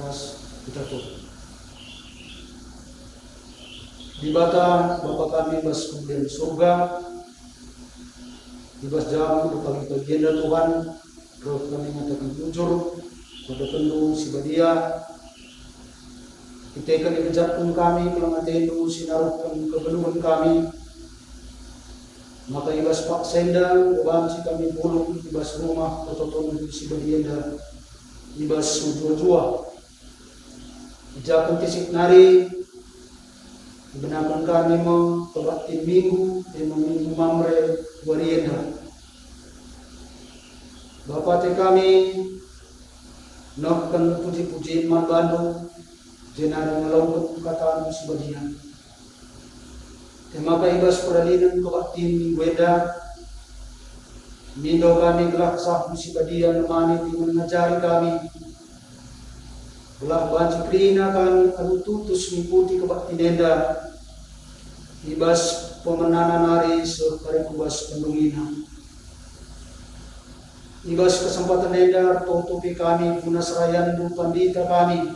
Kas kita tuh. Di bata Bapa kami bas kemudian surga, di bas jamu bagi bagian Tuhan, roh kami nyatakan jujur, pada penuh si badia, kita kan dikejapkan kami, melangatenu sinaruhkan kebeluhan kami, maka ibas pak sendal, banci kami bulung, ibas rumah, pertotonan si badia, ibas sujua-jua, ijakan tisik nari, benarkan kami mengkebakti minggu, minggu mamre, warienda. Bapak kami, nokkan puji-puji man Bandung, jenari ngelongkot kataan sebagian. Maka ibas peralinan kebakti minggu weda, mindo kami gelak sah musibadian nemani dengan ngajari kami, belah banci krina kami anu tutus mengikuti kebakti nenda, ibas pemenanan hari sekari kubas pendungina, ibas kesempatan nenda tutupi kami guna serayan pandita kami,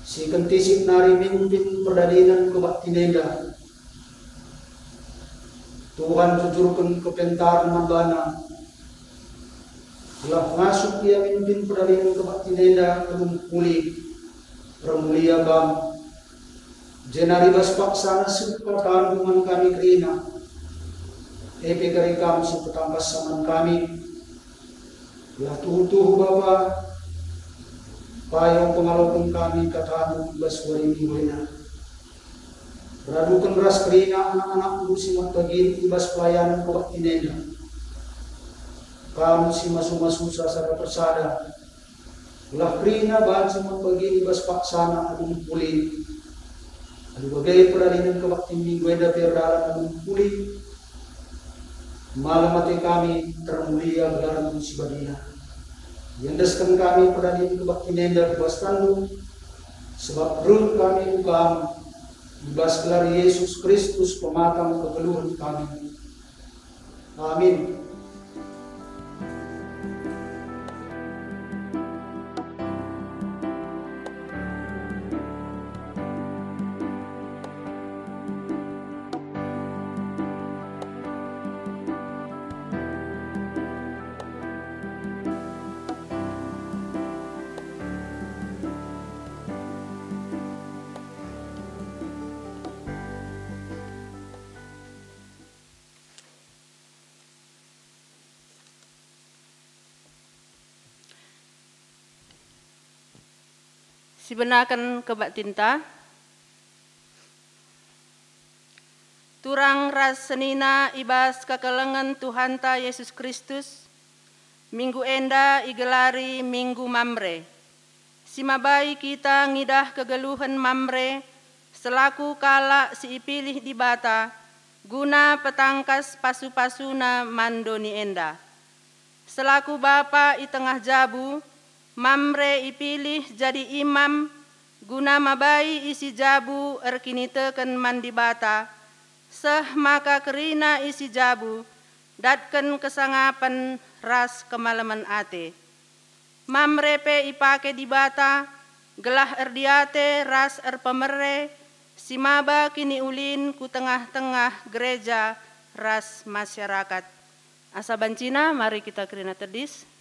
si kentisik nari mimpin perdalinan kebakti nenda, Tuhan jujurkan kepentaran mambana, telah masuk ia mimpin perdalinan kebakti nenda belum pulih, remulia bang, jenari bas paksana sepatan dengan kami kerina, epe kari kami sepetangkas saman kami, telah tuh Bapa, payung pengalokun kami katamu bas warini wena. Radukan ras kerina anak-anak musimat pagin ibas pelayanan kebakti nenda. Kamu si masu-masu sasara persada. Ulah kerina bahan simat pagin ibas paksana adung pulih. Adu bagai peralinan kebakti minggu eda perdalan adung pulih. Malam mati kami termulia gelaran musibadia. Yandaskan kami peralinan kebakti nenda kebas tandung. Sebab rul kami ukam. Ibas gelar Yesus Kristus pematang kegeluhan kami. Amin. Sibenakan kebak tinta, turang ras senina ibas kakelengan Tuhanta Yesus Kristus, minggu enda igelari minggu mamre. Simabai kita ngidah kegeluhan mamre, selaku kalak si ipilih di bata, guna petangkas pasu-pasuna mandoni enda. Selaku Bapa i tengah jabu, mamre ipilih jadi imam, guna mabai isi jabu erkiniteken mandi bata, seh maka kerina isi jabu, datken kesangapan ras kemalaman ate. Mamre pe ipake di bata, gelah erdiate ras erpemere, simaba kini ulin ku tengah-tengah gereja ras masyarakat. Asa bancina, mari kita kerina terdis.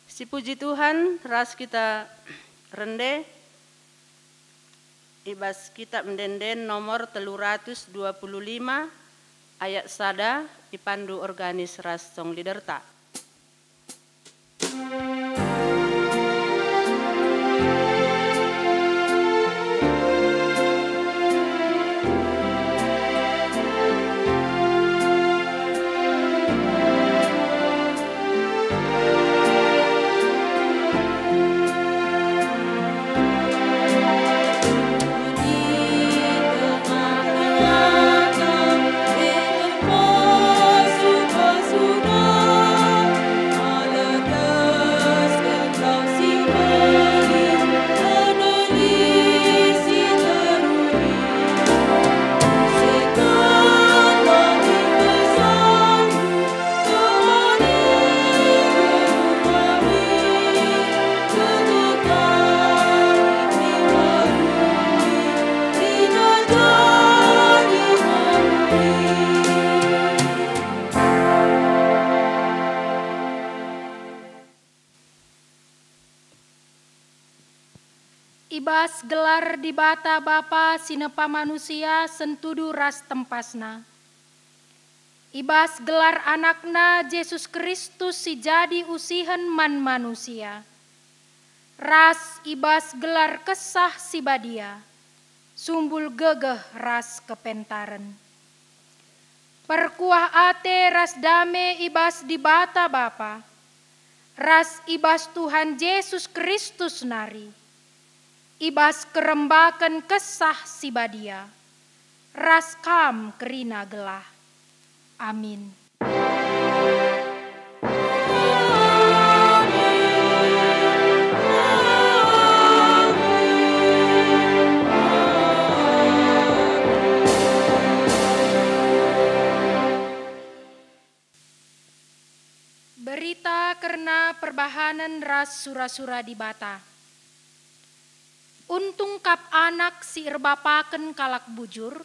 Si puji Tuhan, ras kita rende, ibas kitab mendenden nomor 325, ayat sada, ipandu organis ras song liderta. Pasuna ibas gelar di bata Bapa sinepa manusia sentudu ras tempasna. Ibas gelar anakna Yesus Kristus si jadi usihen man manusia. Ras ibas gelar kesah si badia, sumbul gegeh ras kepentaren. Perkuah ate ras dame ibas di bata Bapa, ras ibas Tuhan Yesus Kristus nari. Ibas kerembakan kesah si badia, ras kam kerina gelah. Amin. Berita karena perbahanan ras sura-sura di bata. Untung kap anak si erbapaken kalak bujur,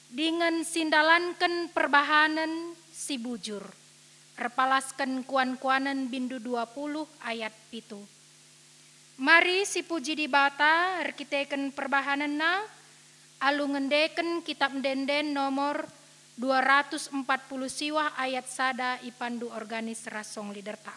dengan sindalanken perbahanan si bujur. Repalasken kuan-kuanan bindu 20 ayat 7. Mari si puji di bata rekiteken perbahanan na, alu ngendeken kitab denden nomor 240 siwah ayat sada ipandu organis rasong liderta.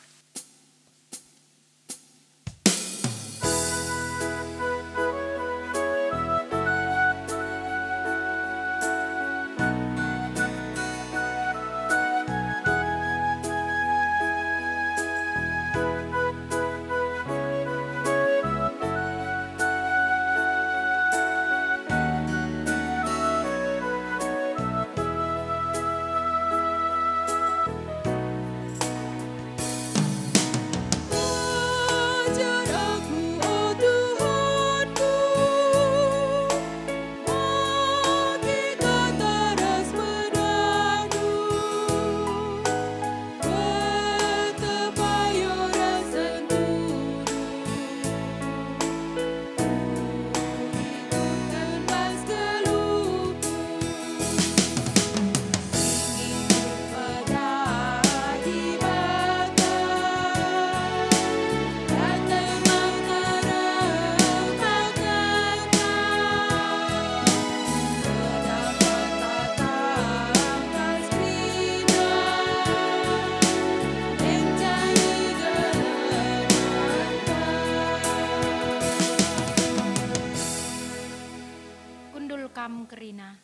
Kerina.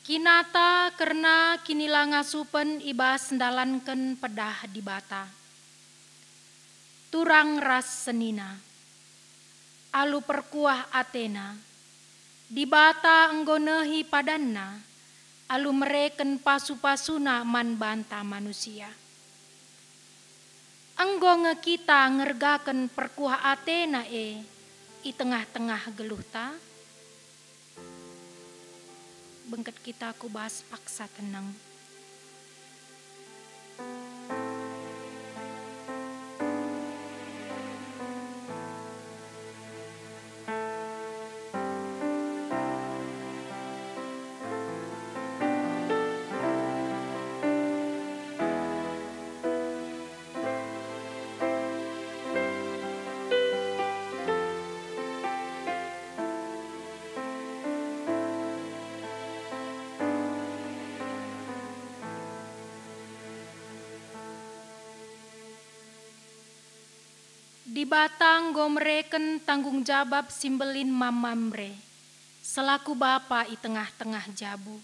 Kinata karena kinila ngasupen ibas sendalanken pedah di bata. Turang ras senina. Alu perkuah Athena. Di bata enggonehi padanna. Alu mereken pasu-pasuna man banta manusia. Enggo ngekita ngergaken perkuah Athena i tengah-tengah geluh ta. Bengket kita ku bahas paksa tenang. Di batang gomreken tanggung jawab simbelin mamamre, selaku bapa i tengah-tengah jabu.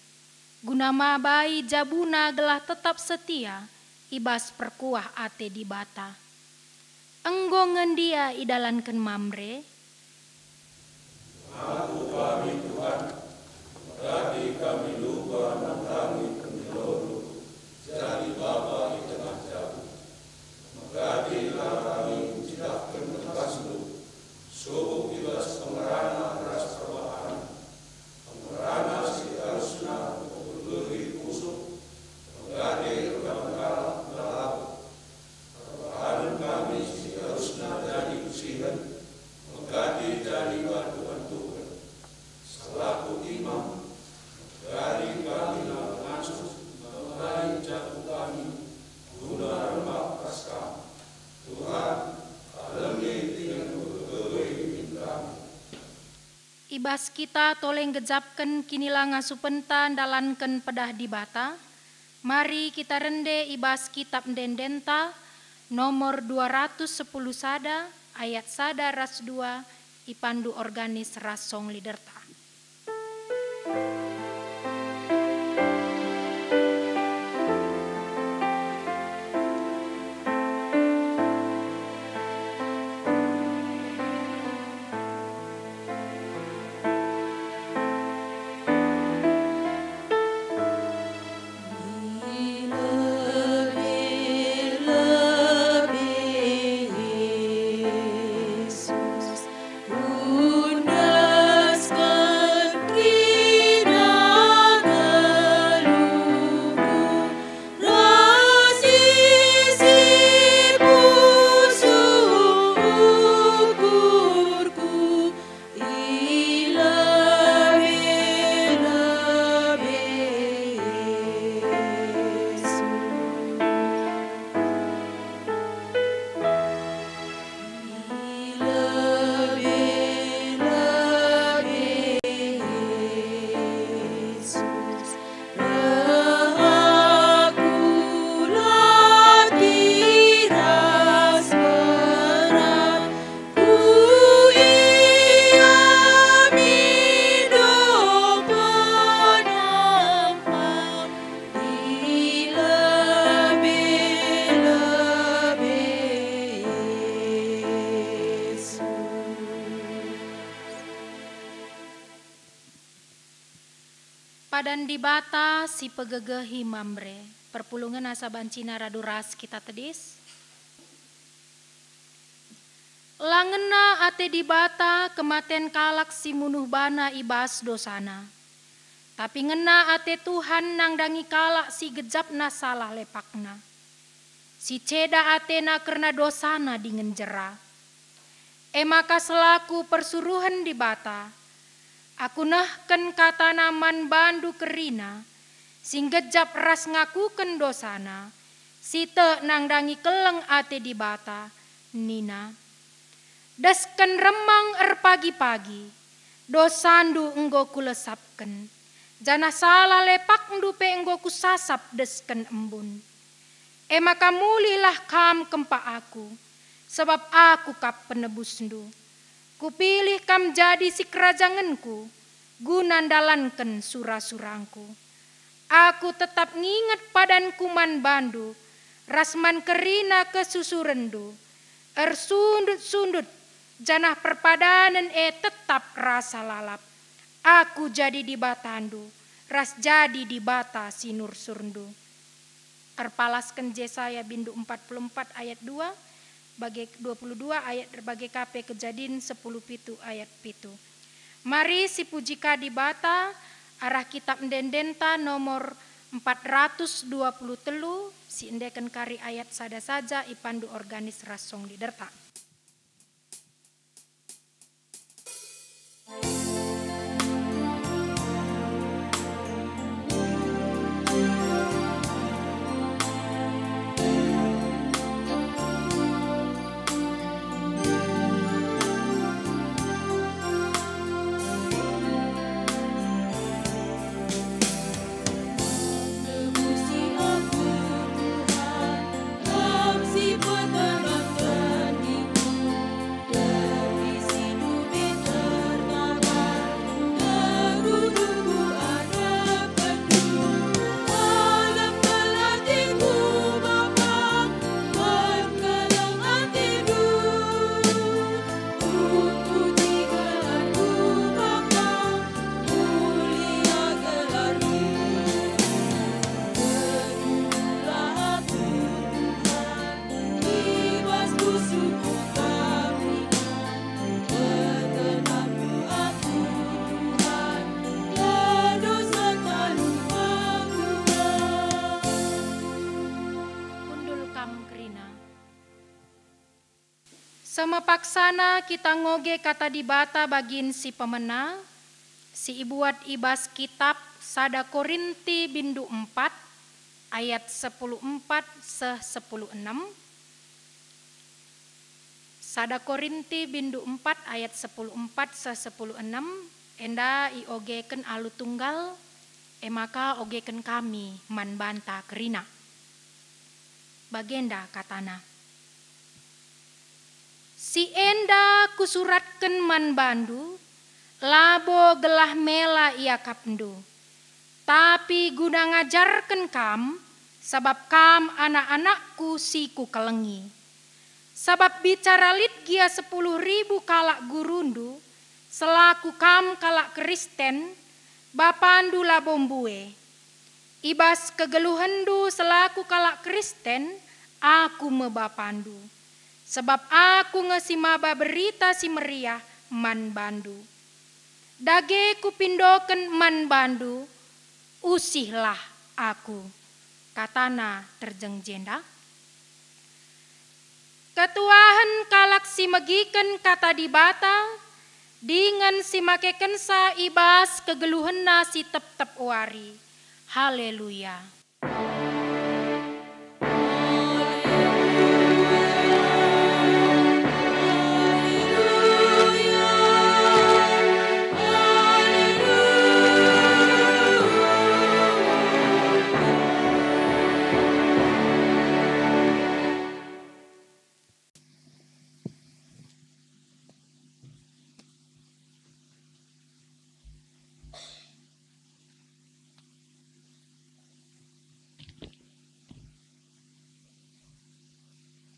Guna mabai jabuna gelah tetap setia, ibas perkuah ate di bata. Enggo ngendia idalanken mamre. Aku kami Tuhan, tadi kami lupa menangi penyeluruh, jadi bapa di tengah jabu. Megadilah kami mencidakkan bekasmu, subuh ibas pengerana ras perbahan, pengerana si harusna bergeri kusuk, mengadir bangkal melaku. Perbahan kami si harusna jadi usihan, mengadir jadi bantuan Tuhan. ibas kita toleng gejapken kinilah ngasupentan dalanken pedah di bata. Mari kita rende ibas kitab dendenta nomor 210 sada ayat sada ras 2 ipandu organis ras song liderta. Padan di bata si pegegehi mamre. Perpulungan asa bancina raduras kita tedis. Langena ate di bata kematen kalak si munuh bana ibas dosana. Tapi ngena ate Tuhan nang dangi kalak si gejapna salah lepakna. Si ceda atena karena dosana dengan jera. Maka selaku persuruhan di bata. Aku nahken kata naman bandu kerina, sing gejap ras ngakuken dosana, site nang dangi keleng ate di bata, nina. Desken remang pagi-pagi, dosandu enggo kulesapken, jana salah lepak ndupe enggo kusasap desken embun. Maka mulilah kam kempa aku, sebab aku kap penebusndu. Kupilih kam jadi si kerajanganku, gunandalanken surah-surangku. Aku tetap nginget padan kuman bandu, rasman kerina kesusurendu. Ersundut-sundut, janah perpadanan tetap rasa lalap. Aku jadi di batandu, ras jadi di bata sinur surndu. Erpalasken Yesaya bindu 44 ayat 2. Bagi 22 ayat berbagai KP Kejadian 10 pitu ayat pitu. Mari si pujika di bata arah kitab dendenta nomor 420 telu si endeken kari ayat sada saja ipandu organis rasong liderta. Semapaksana kita ngoge kata di bata bagin si pemena, si ibuat ibas kitab sada Korinti bindu 4 ayat 14 se 16. Sada Korinti bindu 4 ayat 14 se 16. enda i ogeken alu tunggal, maka ogeken kami man banta kerina. Bagenda katana. Si enda kusuratken man bandu, labo gelah mela ia kapndu. Tapi guna ngajarken kam, sabab kam anak-anakku si ku kelengi. Sabab bicara lit gia 10.000 kalak gurundu, selaku kam kalak Kristen, bapandu labombue. Ibas kegeluhendu selaku kalak Kristen, aku mebapandu. Sebab aku ngesimaba berita si meriah man bandu. Dage kupindoken man bandu, usihlah aku. Katana terjeng jenda. Ketuahan kalak si megiken kata dibata, dengan si makeken sa ibas kegeluhenna si tep-tep wari. Haleluya.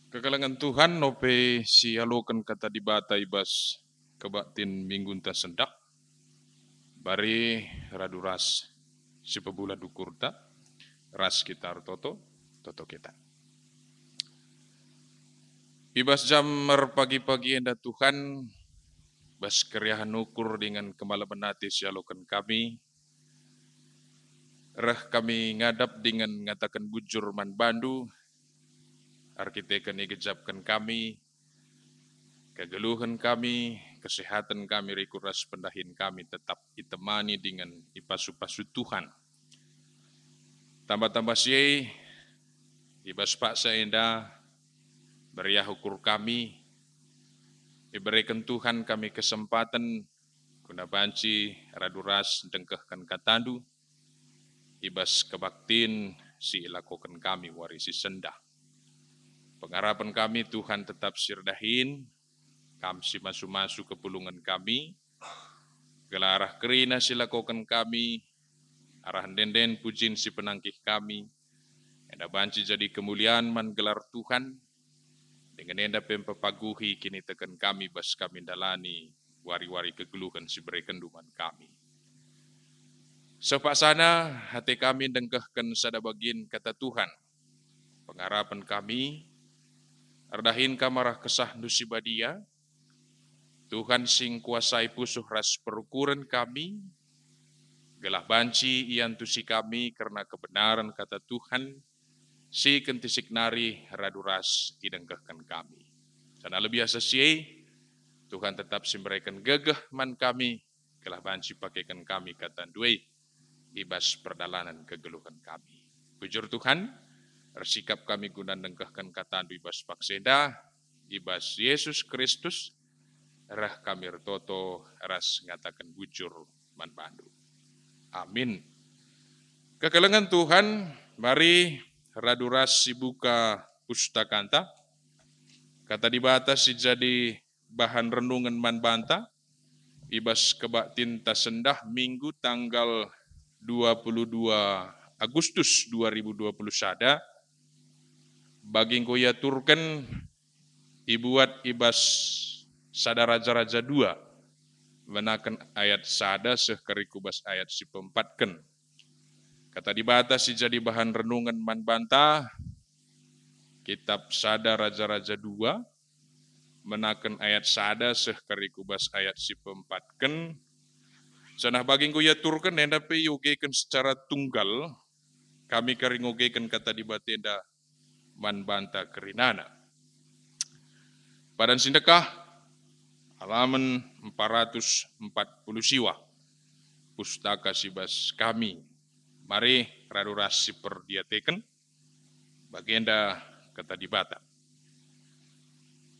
Kekalangan Tuhan nope si alokan kata dibata ibas kebatin minggun ta sendak. Bari radu ras si pebula dukurta ras kita toto kita. Ibas jam pagi-pagi enda Tuhan bas keriahan ukur dengan kemalaman hati si alokan kami. Kami ngadap dengan ngatakan bujur man bandu. Arkitekan igejapkan kami, kegeluhan kami, kesehatan kami, rikuras pendahin kami tetap ditemani dengan ipasu-pasu Tuhan. Tambah-tambah siye, ibas paksa enda, beriah ukur kami, diberikan Tuhan kami kesempatan, guna banci, raduras, dengkahkan katandu, ibas kebaktin, si ilakokan kami warisi sendah. Pengharapan kami Tuhan tetap sirdahin, kami si masuk-masuk ke pulungan kami, gelarah kerina silakokan kami, arah denden pujin si penangkih kami, enda banci jadi kemuliaan man gelar Tuhan, dengan enda pempapaguhi kini tekan kami bas kami dalani wari-wari kegeluhan si berikan duman kami. Sepak sana hati kami dengkahkan sada bagin kata Tuhan, pengharapan kami, ardahin kamarah kesah nusibadia, Tuhan sing kuasai pusuh ras perukuran kami, gelah banci ian tusi kami karena kebenaran kata Tuhan, si kentisik nari raduras idengkahkan kami. Karena lebih biasa si Tuhan tetap simberikan gegah man kami, gelah banci pakaikan kami kata duwe, ibas perdalanan kegeluhan kami. Bujur Tuhan, bersikap kami guna dengkahkan kata ibas pakseda, ibas Yesus Kristus, rah kami retoto, ras ngatakan bujur man bandu. Amin. Kekelengan Tuhan, mari raduras sibuka pustakanta, kata dibata si jadi bahan renungan man banta, ibas kebaktin tasendah minggu tanggal 22 Agustus 2021, baging koya turken dibuat ibas sada raja-raja 2 menakan ayat sada sekerikubas ayat si pempatken. Kata dibata si jadi bahan renungan man banta kitab sada raja-raja 2 menakan ayat sada sekerikubas ayat si pempatken. Sanah baging koya turken enda pe yogekan secara tunggal kami keringogekan kata dibata enda man banta kerinana. Badan sindekah halaman 440 siwa pustaka sibas kami. Mari raduras si perdiateken bagenda kata dibata.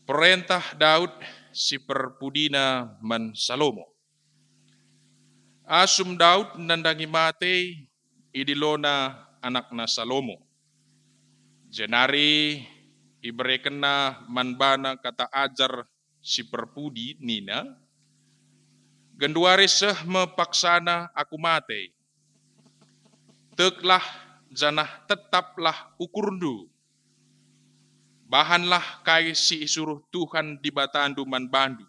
Perintah Daud si perpudina man Salomo. Asum Daud nandangi mate idilona anakna Salomo. Jenari iberekena manbana kata ajar si perpudi nina. Genduari seh mepaksana aku mate. Teklah janah tetaplah ukurndu. Bahanlah kai si isuruh Tuhan di batandu manbandu.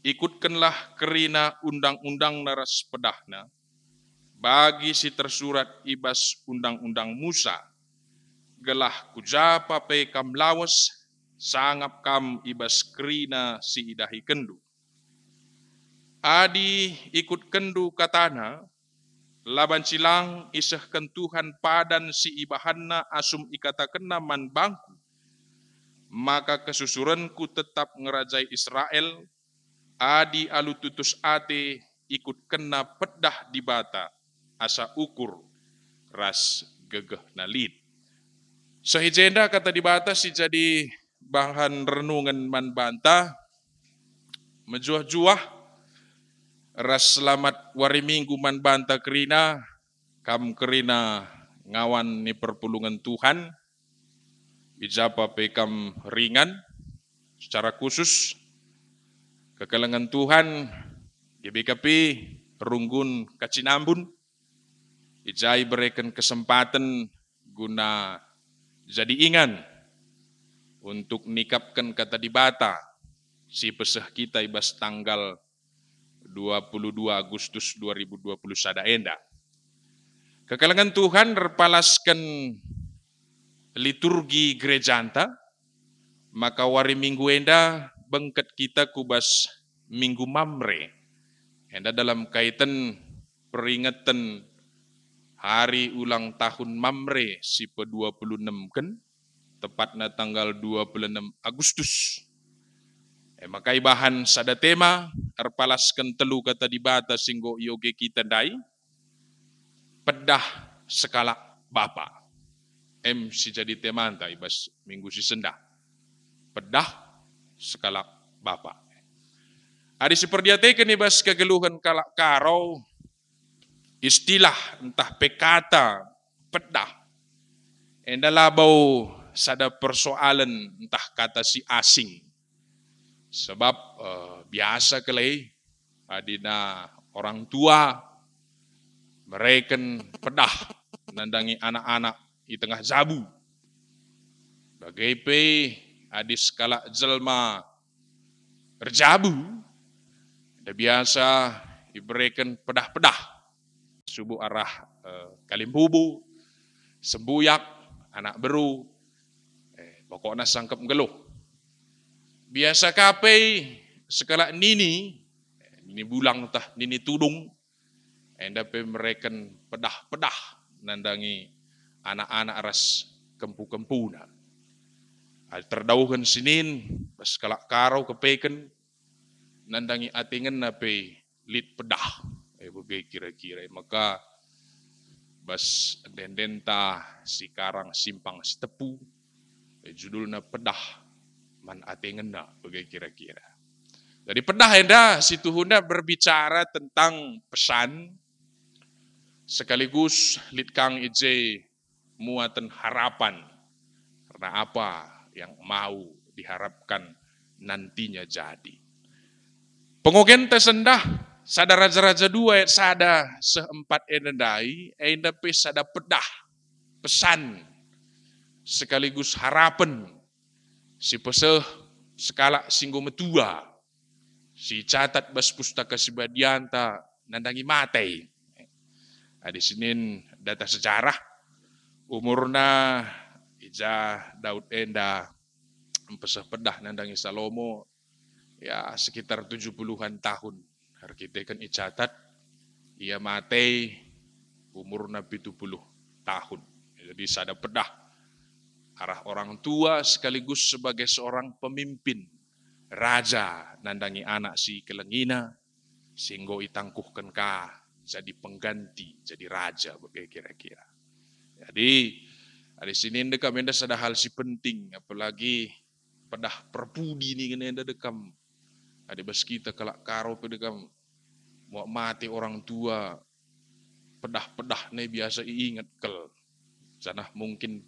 Ikutkanlah kerina undang-undang naras pedahna. Bagi si tersurat ibas undang-undang Musa. Gelah kujapa pe kam lawas, sangap kam ibas kerina si idahi kendu. Adi ikut kendu katana, laban silang isahkan Tuhan padan si ibahanna asum ikatakenna man bangku. Maka kesusuranku tetap ngerajai Israel, adi alu tutus ate ikut kena pedah di bata, asa ukur ras gegeh nalid. Sehijenda kata di bata si jadi bahan renungan man banta, menjuah-juah ras selamat wari minggu man banta kerina, kam kerina ngawan ni perpulungan Tuhan, bijapa pekam ringan, secara khusus kekalangan Tuhan, GBKP Runggun Kacinambun, ijai berikan kesempatan guna jadi ingan untuk nikapkan kata di bata si pesah kita ibas tanggal 22 Agustus 2020 sada enda. Kekalangan Tuhan repalaskan liturgi gerejanta, maka wari minggu enda bengket kita kubas minggu mamre. Enda dalam kaitan peringatan hari ulang tahun mamre si pe-26 kan, tepatnya tanggal 26 Agustus. Maka ibahan sada tema, arpalaskan telu kata di bata singgo yoge kita dai, pedah skala bapa. Si jadi temanta ibas minggu si senda. Pedah skala bapa. Adi seperdiatekan ibas kegeluhan kalak karau, istilah entah pekata pedah. Enda labau sada persoalan entah kata si asing. Sebab biasa kelai adina orang tua mereka pedah nandangi anak-anak di tengah zabu. Bagai pe adis kala jelma berjabu, ada biasa diberikan pedah-pedah subuh arah kalimbubu, sembuyak, anak beru, pokoknya sangkep ngeluh. Biasa kape sekala nini bulang tah nini tudung, endape mereka pedah-pedah nandangi anak-anak ras kempu-kempuna. Terdauhan sinin, bas kalak karau kepeken, nandangi atingan nape lit pedah. Bagai kira-kira, maka bas dendenta si karang simpang setepu, judulnya pedah. Man atingan na, bagai kira-kira. Jadi pedah enda si Tuhunda berbicara tentang pesan, sekaligus litkang ije muatan harapan karena apa yang mau diharapkan nantinya jadi. Pengogen tesendah sada raja-raja dua sada seempat endai endape sada pedah pesan sekaligus harapan si peseh skala singgo metua si catat bas pustaka si badianta nandangi matei. Di sinin data sejarah umurna ija Daud enda peseh pedah nandangi Salomo ya sekitar 70-an tahun. Arkitekan icatat ia matei umurna 70 tahun. Jadi sada pedah arah orang tua sekaligus sebagai seorang pemimpin raja nandangi anak si kelengina singgo itangkuhkan ka jadi pengganti jadi raja bagai kira-kira. Jadi di sini dekam enda sada hal si penting apalagi pedah perpudi ni kena enda dekam. Ada bas kita kalak karo pe dekam Mau mati orang tua, pedah-pedah nih biasa iingat kel. Sana mungkin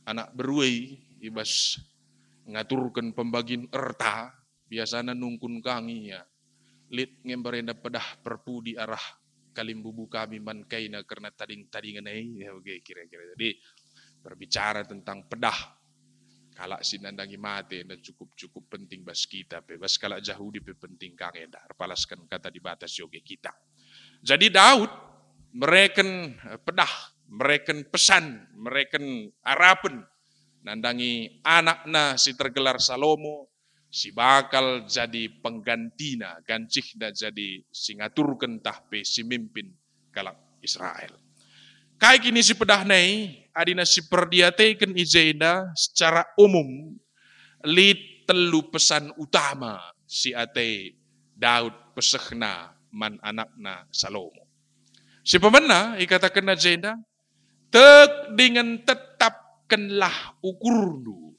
anak beruai, ibas ngaturkan pembagian erta, biasanya nungkun kangi ya. Lit ngembarenda pedah perpu di arah kalimbubu kami mankaina karena tading-tadingan ya oke kira-kira. Jadi berbicara tentang pedah, kalak sinandangi mati dan cukup penting bas kita, bas kalak jauh di penting kang edar, palaskan kata di batas yoga kita. Jadi Daud mereken pedah, mereken pesan, mereken harapan, nandangi anakna si tergelar Salomo, si bakal jadi penggantina, gancihna jadi singaturken tahpe si mimpin kalak Israel. Kayak gini si pedah nei, adina si perdiateken ijena secara umum, lid telu pesan utama si ate Daud pesehna man anakna Salomo. Si pemena ikatakan ajenda, tek dengan tetapkanlah ukurnu.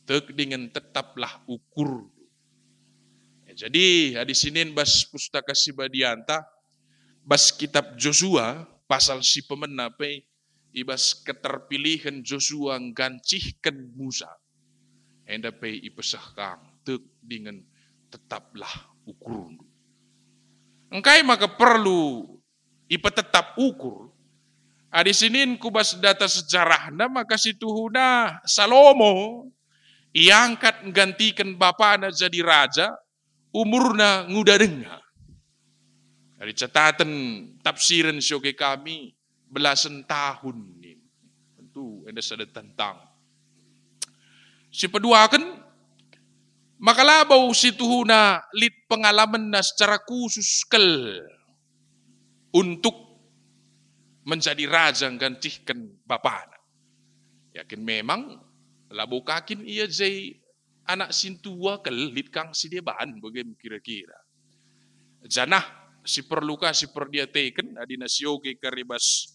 Tek dengan tetaplah ukur. Jadi di sini bas pustaka Sibadianta, bas kitab Joshua pasal si pemena ibas keterpilihan Joshua gancihkan Musa. Enda ipesah kang tek dengan tetaplah ukur. Engkai maka perlu tetap ukur. Di sini kubas data sejarahna maka situhuna Salomo iangkat gantikan bapana jadi raja, umurna ngudadenga. Dari catatan tafsiran syoge kami belasan tahun ini. Tentu ada sada tentang. Si peduakan maka labau situhuna lit pengalaman secara khusus untuk menjadi raja gantikan bapana. Yakin memang labu kakin ia jai anak sintua kelit kang si deban bagaimana kira-kira. Janah si perluka si perdiateken adina sioge karibas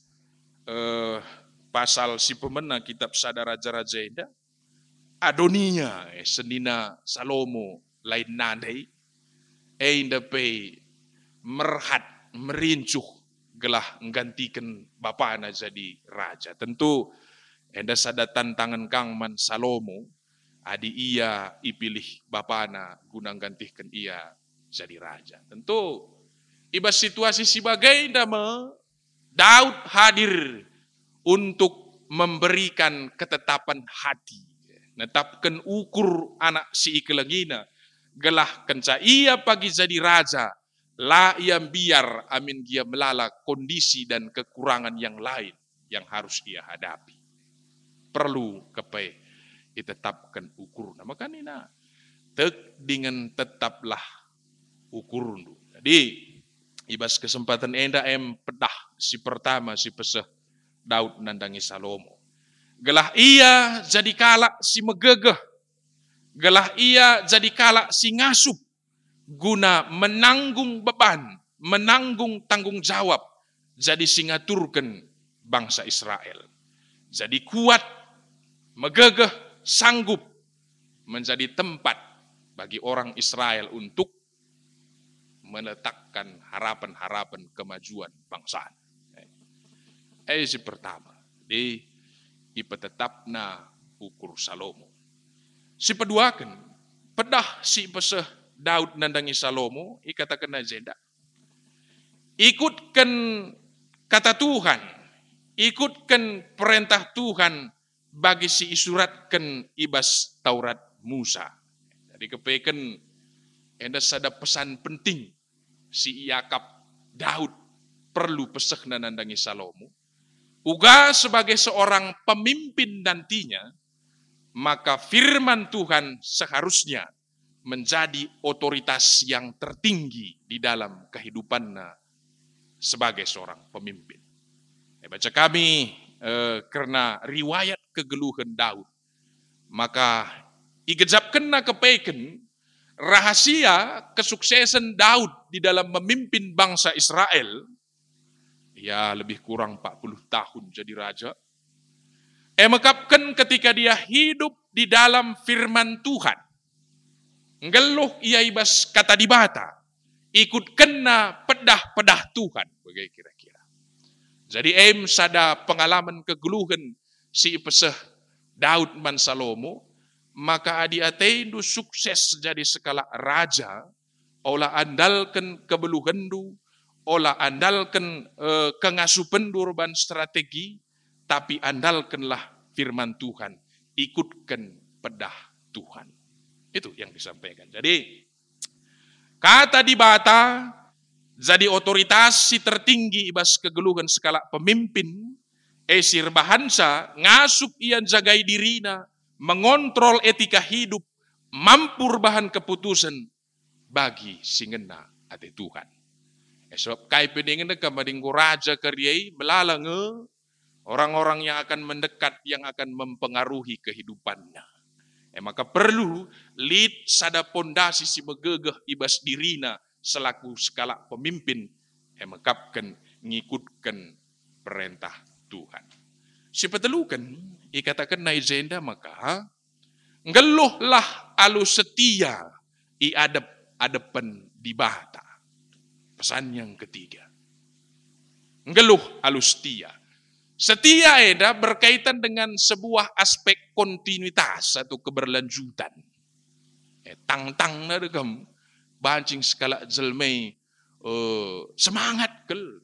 pasal si pemena kitab Sada Raja-Raja eda Adonia senina Salomo lain nadai inda merhat merincuh gelah menggantikan bapana jadi raja. Tentu enda sada tantangan kang man Salomo, adi ia ipilih bapana guna gantikan ia jadi raja. Tentu ibas situasi sebagai nama Daud hadir untuk memberikan ketetapan hati, netapkan ukur anak si ikelagina, gelah kenca ia pagi jadi raja, la yang biar amin dia melala kondisi dan kekurangan yang lain yang harus ia hadapi. Perlu kepai ditetapkan ukur. Nah, makanya tek dengan tetaplah ukur. Jadi ibas kesempatan enda pedah si pertama si peseh Daud nandangi Salomo. Gelah ia jadi kalak si megegeh. Gelah ia jadi kalak si ngasup. Guna menanggung beban, menanggung tanggung jawab. Jadi singaturkan bangsa Israel. Jadi kuat, megegeh, sanggup menjadi tempat bagi orang Israel untuk meletakkan harapan-harapan kemajuan bangsa. Si pertama, di ipetetapna ukur Salomo. Si peduakan, pedah si peseh Daud nandangi Salomo, ikatakan ajenda. Ikutkan kata Tuhan, ikutkan perintah Tuhan bagi si isuratkan ibas Taurat Musa. Jadi kepeken ada sada pesan penting si Yakab Daud perlu peseh nandangi Salomo. Uga sebagai seorang pemimpin nantinya, maka firman Tuhan seharusnya menjadi otoritas yang tertinggi di dalam kehidupannya sebagai seorang pemimpin. Baca kami karena riwayat kegeluhan Daud, maka igejapkenna kepeken rahasia kesuksesan Daud di dalam memimpin bangsa Israel, ya lebih kurang 40 tahun jadi raja. Mekapkan ketika dia hidup di dalam firman Tuhan. Ngeluh ia ibas kata dibata. ikut kena pedah-pedah Tuhan. Bagai kira-kira. Jadi sada pengalaman kegeluhan si peseh Daud man Salomo, maka adi ateindu sukses jadi sekala raja, olah andalkan kebeluhendu, olah andalkan kengasupendu ban strategi, tapi andalkanlah firman Tuhan, ikutkan pedah Tuhan. Itu yang disampaikan. Jadi kata di bata jadi otoritas si tertinggi ibas kegeluhan skala pemimpin, esir bahansa ngasup ian jagai dirina, mengontrol etika hidup, mampur bahan keputusan bagi singena ate Tuhan. Sebab kai pedingen kamadinggo raja karyai melalange orang-orang yang akan mendekat yang akan mempengaruhi kehidupannya. Maka perlu lead sada pondasi si megegeh ibas dirina selaku skala pemimpin mekapkan ngikutkan perintah Tuhan. Si petelukan ikatakan naizenda maka ngeluhlah alu setia i adepan di bata. Pesan yang ketiga. Ngeluh alu setia. Setia eda berkaitan dengan sebuah aspek kontinuitas atau keberlanjutan. Tang-tang na dekam bancing skala jelmei semangat kel.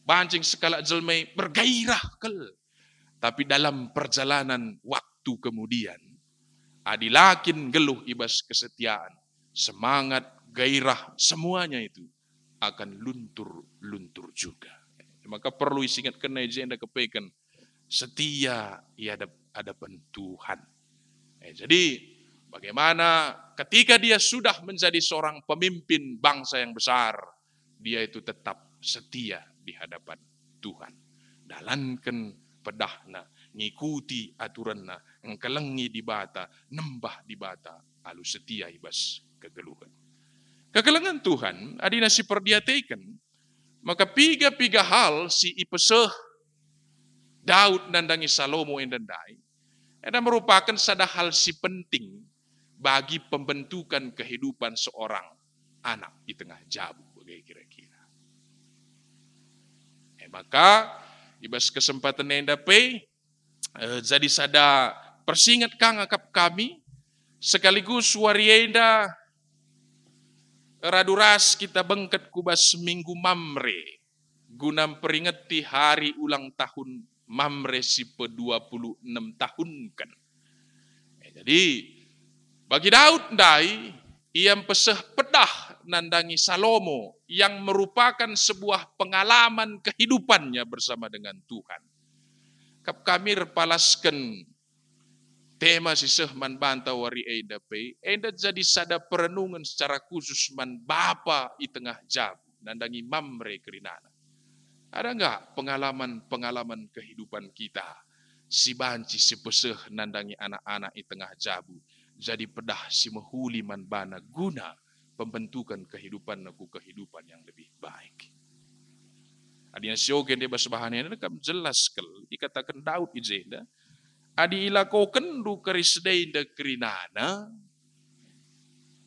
Bancing skala jelmei bergairah kel. Tapi dalam perjalanan waktu kemudian adilakin geluh ibas kesetiaan, semangat, gairah, semuanya itu akan luntur juga. Maka perlu isingat kena agenda kepaikan setia ia hadapan Tuhan. Jadi bagaimana ketika dia sudah menjadi seorang pemimpin bangsa yang besar, dia itu tetap setia di hadapan Tuhan. Dalankan pedahna, ngikuti aturanna, ngkelengi di bata, nembah di bata, alu setia ibas kegeluhan. Kegelengan Tuhan adina si perdiateikan, maka piga hal si ipeseh Daud nandangi Salomo endandai, ada merupakan sada hal si penting bagi pembentukan kehidupan seorang anak di tengah jabu, bagai kira-kira. Maka ibas kesempatan endape jadi sada persingat kang akap kami sekaligus warienda raduras kita bengket kubas minggu Mamre guna peringati hari ulang tahun Mamre si pe-26 tahun kan. Jadi bagi Daud dai ia peseh pedah nandangi Salomo yang merupakan sebuah pengalaman kehidupannya bersama dengan Tuhan. Kami repalaskan tema siseh man banta wari enda jadi sada perenungan secara khusus man bapa i tengah jabu nandangi Mamre kerinana. Ada enggak pengalaman kehidupan kita si banci si peseh nandangi anak-anak i tengah jabu jadi pedah si mehuli man bana guna pembentukan kehidupan yang lebih baik. Adina siogen dia bahasannya kam jelas kel dikatakan Daud ijenda adi ilakoken du karisdeida kerinana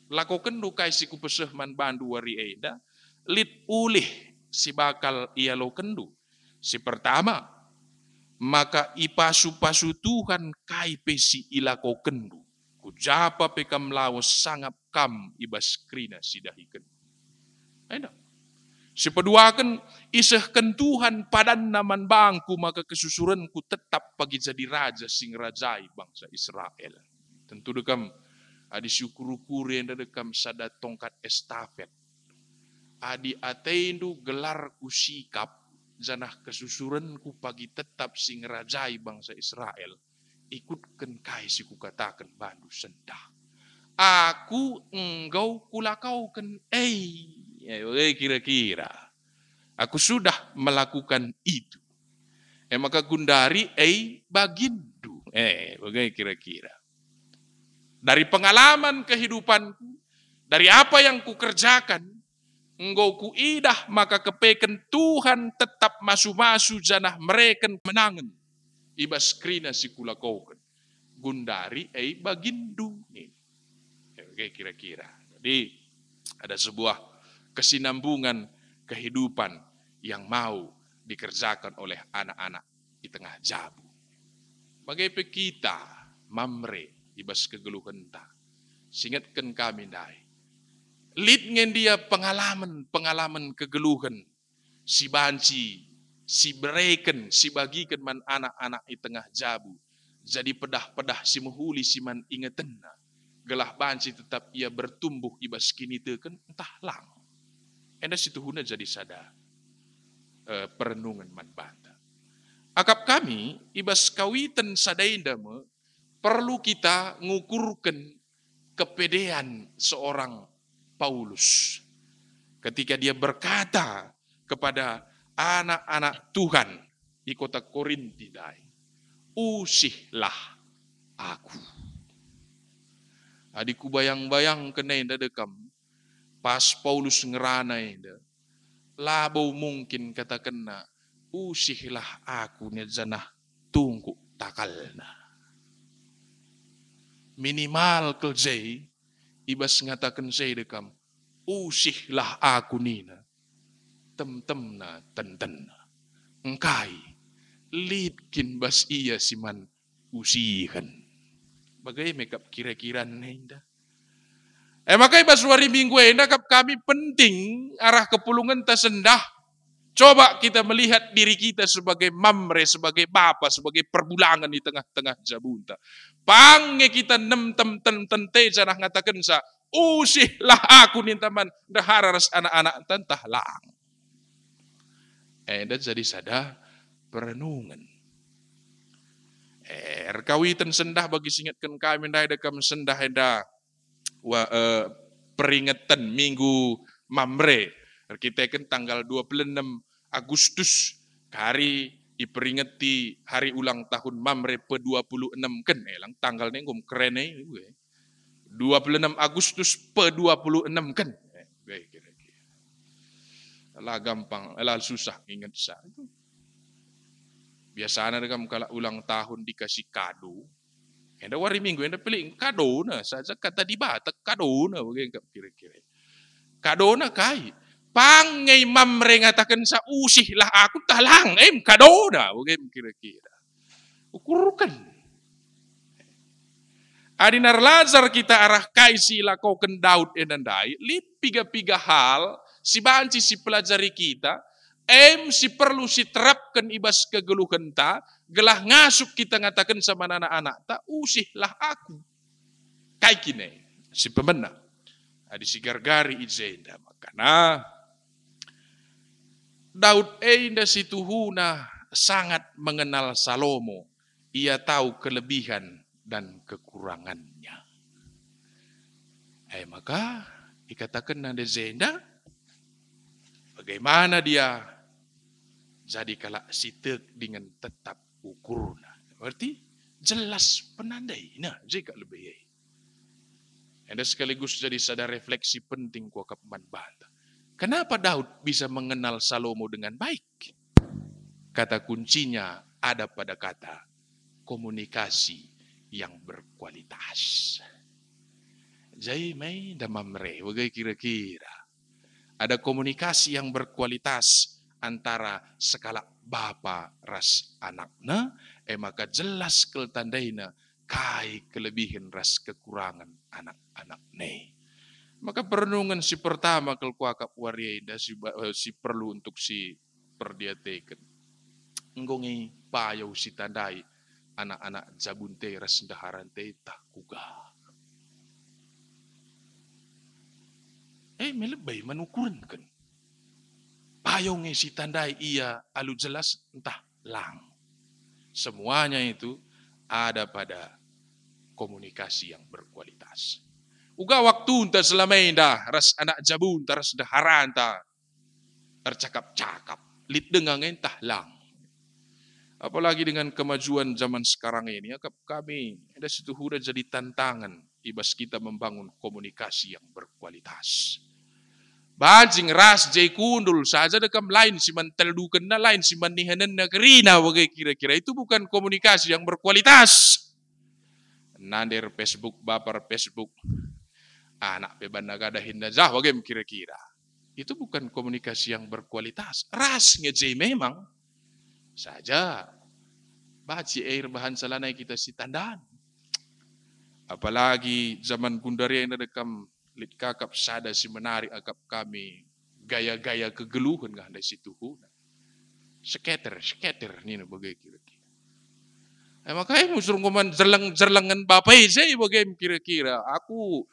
lakoken du kai si kupeseh man bandu wari eda lit ulih si bakal ia lokendu. Si pertama maka ipasu-pasu Tuhan kai pesi ilakoken du kujapa pekam lawas sangap kam ibas krina sidahiken. Enak. Si peduakan isehken Tuhan padan naman bangku maka kesusuranku tetap pagi jadi raja sing rajai bangsa Israel. Tentu dekam adi syukur-ukuri yang dekam sada tongkat estafet. Adi ateindu gelarku sikap janah kesusuranku pagi tetap sing rajai bangsa Israel. Ikutkan kai si ku katakan bandu sendah. Aku engkau kulakaukan kira-kira aku sudah melakukan itu. Maka gundari bagindu. Bagai kira-kira. Dari pengalaman kehidupanku, dari apa yang kukerjakan, engkau kuidah maka kepeken Tuhan tetap masu-masu janah mereka menangan. Ibas krina si kulakaukan. Gundari bagindu. Bagai kira-kira. Jadi ada sebuah kesinambungan kehidupan yang mau dikerjakan oleh anak-anak di tengah jabu. Bagaimana kita mamre ibas kegeluhan ta. Singatkan kami dai. Lid ngen dia pengalaman kegeluhan. Si banci, si bereken, si bagikan man anak-anak di tengah jabu. Jadi pedah-pedah si muhuli si man ingetan. Gelah banci tetap ia bertumbuh ibas kini teken entah lang. Enda situ huna jadi sada perenungan man banta. Akap kami ibas kawitan sadaindama perlu kita ngukurkan kepedean seorang Paulus ketika dia berkata kepada anak-anak Tuhan di kota Korinti, usihlah aku. Adikku bayang-bayang kena inda dekam pas Paulus ngerana inda labau mungkin kata kena usihlah aku nih zanah tunggu takalna. Minimal keljai ibas ngatakan saya dekam usihlah aku nina tem-temna tenten-na engkai lidkin bas iya siman usihan bagai makeup kira-kira nenda makai bas wari minggu enda kap kami penting arah kepulungan tasendah. Coba kita melihat diri kita sebagai mamre, sebagai bapa, sebagai perbulangan di tengah-tengah jabunta. Pange kita tem janah ngatakan sa, usihlah aku nih teman, daharas anak-anak tentah lang. Dan jadi sada perenungan. Kawitan sendah bagi singatkan kami dah dekam sendah eda peringatan minggu mamre. Kita kan tanggal 26 Agustus hari diperingati hari ulang tahun Mamre pe-26 kan lang tanggalnya ngom keren 26 Agustus pe-26 kan kira-kira. Lah gampang, lah susah ingat sa. Biasanya kamu kalau ulang tahun dikasih kado. Ada hari minggu ada pilih kado na saja kata di batak kado na bagaimana kira-kira. Kado na kai. Pangai mamre ngatakan sa usihlah aku talang kado dah bagaimana kira-kira. Ukurkan. Adinar lazar kita arah kaisi lakau ken Daud enandai lit piga-piga hal si banci si pelajari kita si perlu si terapkan ibas kegeluhan ta gelah ngasuk kita ngatakan sama anak-anak ta usihlah aku. Kai kine si pemena. Adi si gargari izenda makana Daud inda situhuna sangat mengenal Salomo. Ia tahu kelebihan dan kekurangannya. Maka dikatakan nanda zenda bagaimana dia jadi kalak sitek dengan tetap ukurna. Berarti jelas penandai. Nah, jika lebih. Anda sekaligus jadi sadar refleksi penting kuakap manbata. Kenapa Daud bisa mengenal Salomo dengan baik? Kata kuncinya ada pada kata komunikasi yang berkualitas. Jadi mai damamre, bagai kira-kira. Ada komunikasi yang berkualitas antara sekala bapa ras anakna, maka jelas keltandaina kai kelebihan ras kekurangan anak-anak ne. Maka perenungan si pertama kelkuakap warienda si perlu untuk si perdiateken. Nggongi payau si tandai anak-anak jabunte ras ndaharante tak kuga. Melebay manukuran kan. Payau nge si tandai iya alu jelas entah lang. Semuanya itu ada pada komunikasi yang berkualitas. Uga waktu entah selama indah ras anak jabun ras daharan ta tercakap-cakap lit dengan entah lang. Apalagi dengan kemajuan zaman sekarang ini, kami ada situ huda jadi tantangan ibas kita membangun komunikasi yang berkualitas. Bajing ras jay kundul saja dekam lain si manteldukan na lain si manihanan na kerina wagai kira-kira itu bukan komunikasi yang berkualitas. Nander Facebook, bapar Facebook. Anak peban nagadahin na jah wagai kira-kira. Itu bukan komunikasi yang berkualitas. Ras ngejay memang saja. Baci air bahan salanay kita si tandaan. Apalagi zaman Gundaria yang dekam lit kakap sada si menarik akap kami gaya-gaya kegeluhan ngah dari situ. Skater ni bagai kira-kira. Makanya musuh kuman jerlengan bapai saya bagai kira-kira. Aku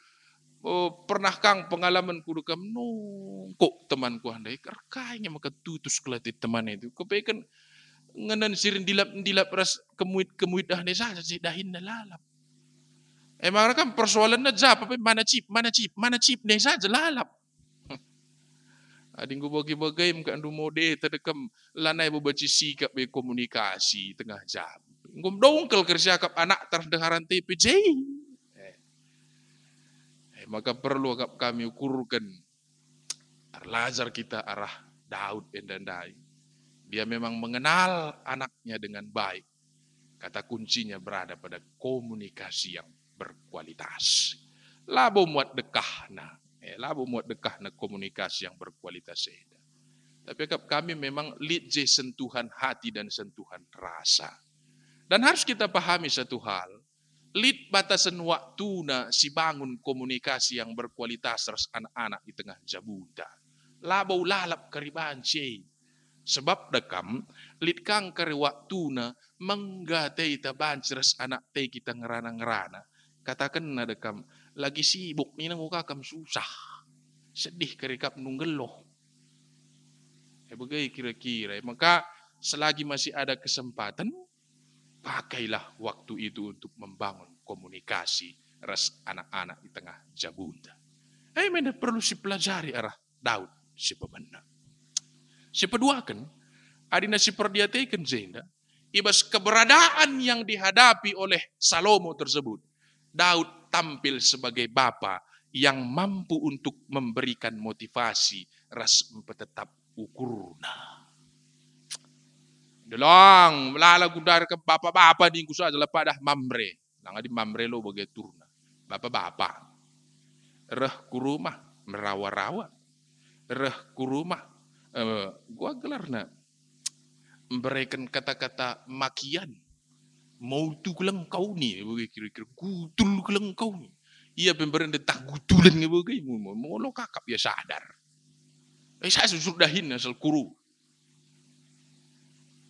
pernah kang pengalaman kudu kam kok temanku handai kayaknya maka tutus kelatit teman itu kepaikan nganan sirin dilap ras kemuit handai saja si dahin na lalap. Emang kan persoalan na jap apa mana chip nih saja lalap. Ading gue bagi-bagi muka andu mode terdekam lanai baca sikap komunikasi tengah jam. Ngom dongkel kerja kap anak terdengaran TPJ. Maka perlu kami ukurkan lazar kita arah Daud endandai. Dia memang mengenal anaknya dengan baik. Kata kuncinya berada pada komunikasi yang berkualitas. Labo muat dekah na komunikasi yang berkualitas. Tapi kami memang lead sentuhan hati dan sentuhan rasa. Dan harus kita pahami satu hal. Lid batasan waktu na si bangun komunikasi yang berkualitas ras anak-anak di tengah jabuta. Labau lalap kariban cey. Sebab dekam lid kang kari waktu na menggatei taban ras anak te kita ngerana-ngerana. Katakan na dekam lagi sibuk ni nang kam susah. Sedih kerikap nunggeloh. Bagai kira-kira. Maka selagi masih ada kesempatan, pakailah waktu itu untuk membangun komunikasi ras anak-anak di tengah jabunda. Mana perlu si pelajari arah Daud si pemenang. Si peduakan, adina si perdiatekan zenda, ibas keberadaan yang dihadapi oleh Salomo tersebut, Daud tampil sebagai bapa yang mampu untuk memberikan motivasi ras tetap ukurna. Dalang, melala gundar ke bapak-bapak di kusa adalah pada mamre. Nang di mamre lo bagai turna. Bapak-bapak. Reh kurumah, merawa-rawa. Reh kurumah. Gua gelar na. Memberikan kata-kata makian. Mau tu kelang kau ni. Bagai kira-kira. Gutul kelang kau ni. Ia pemberian detah gutulan ni bagai. Mau lo kakap ya sadar. Saya sudahin asal kuru.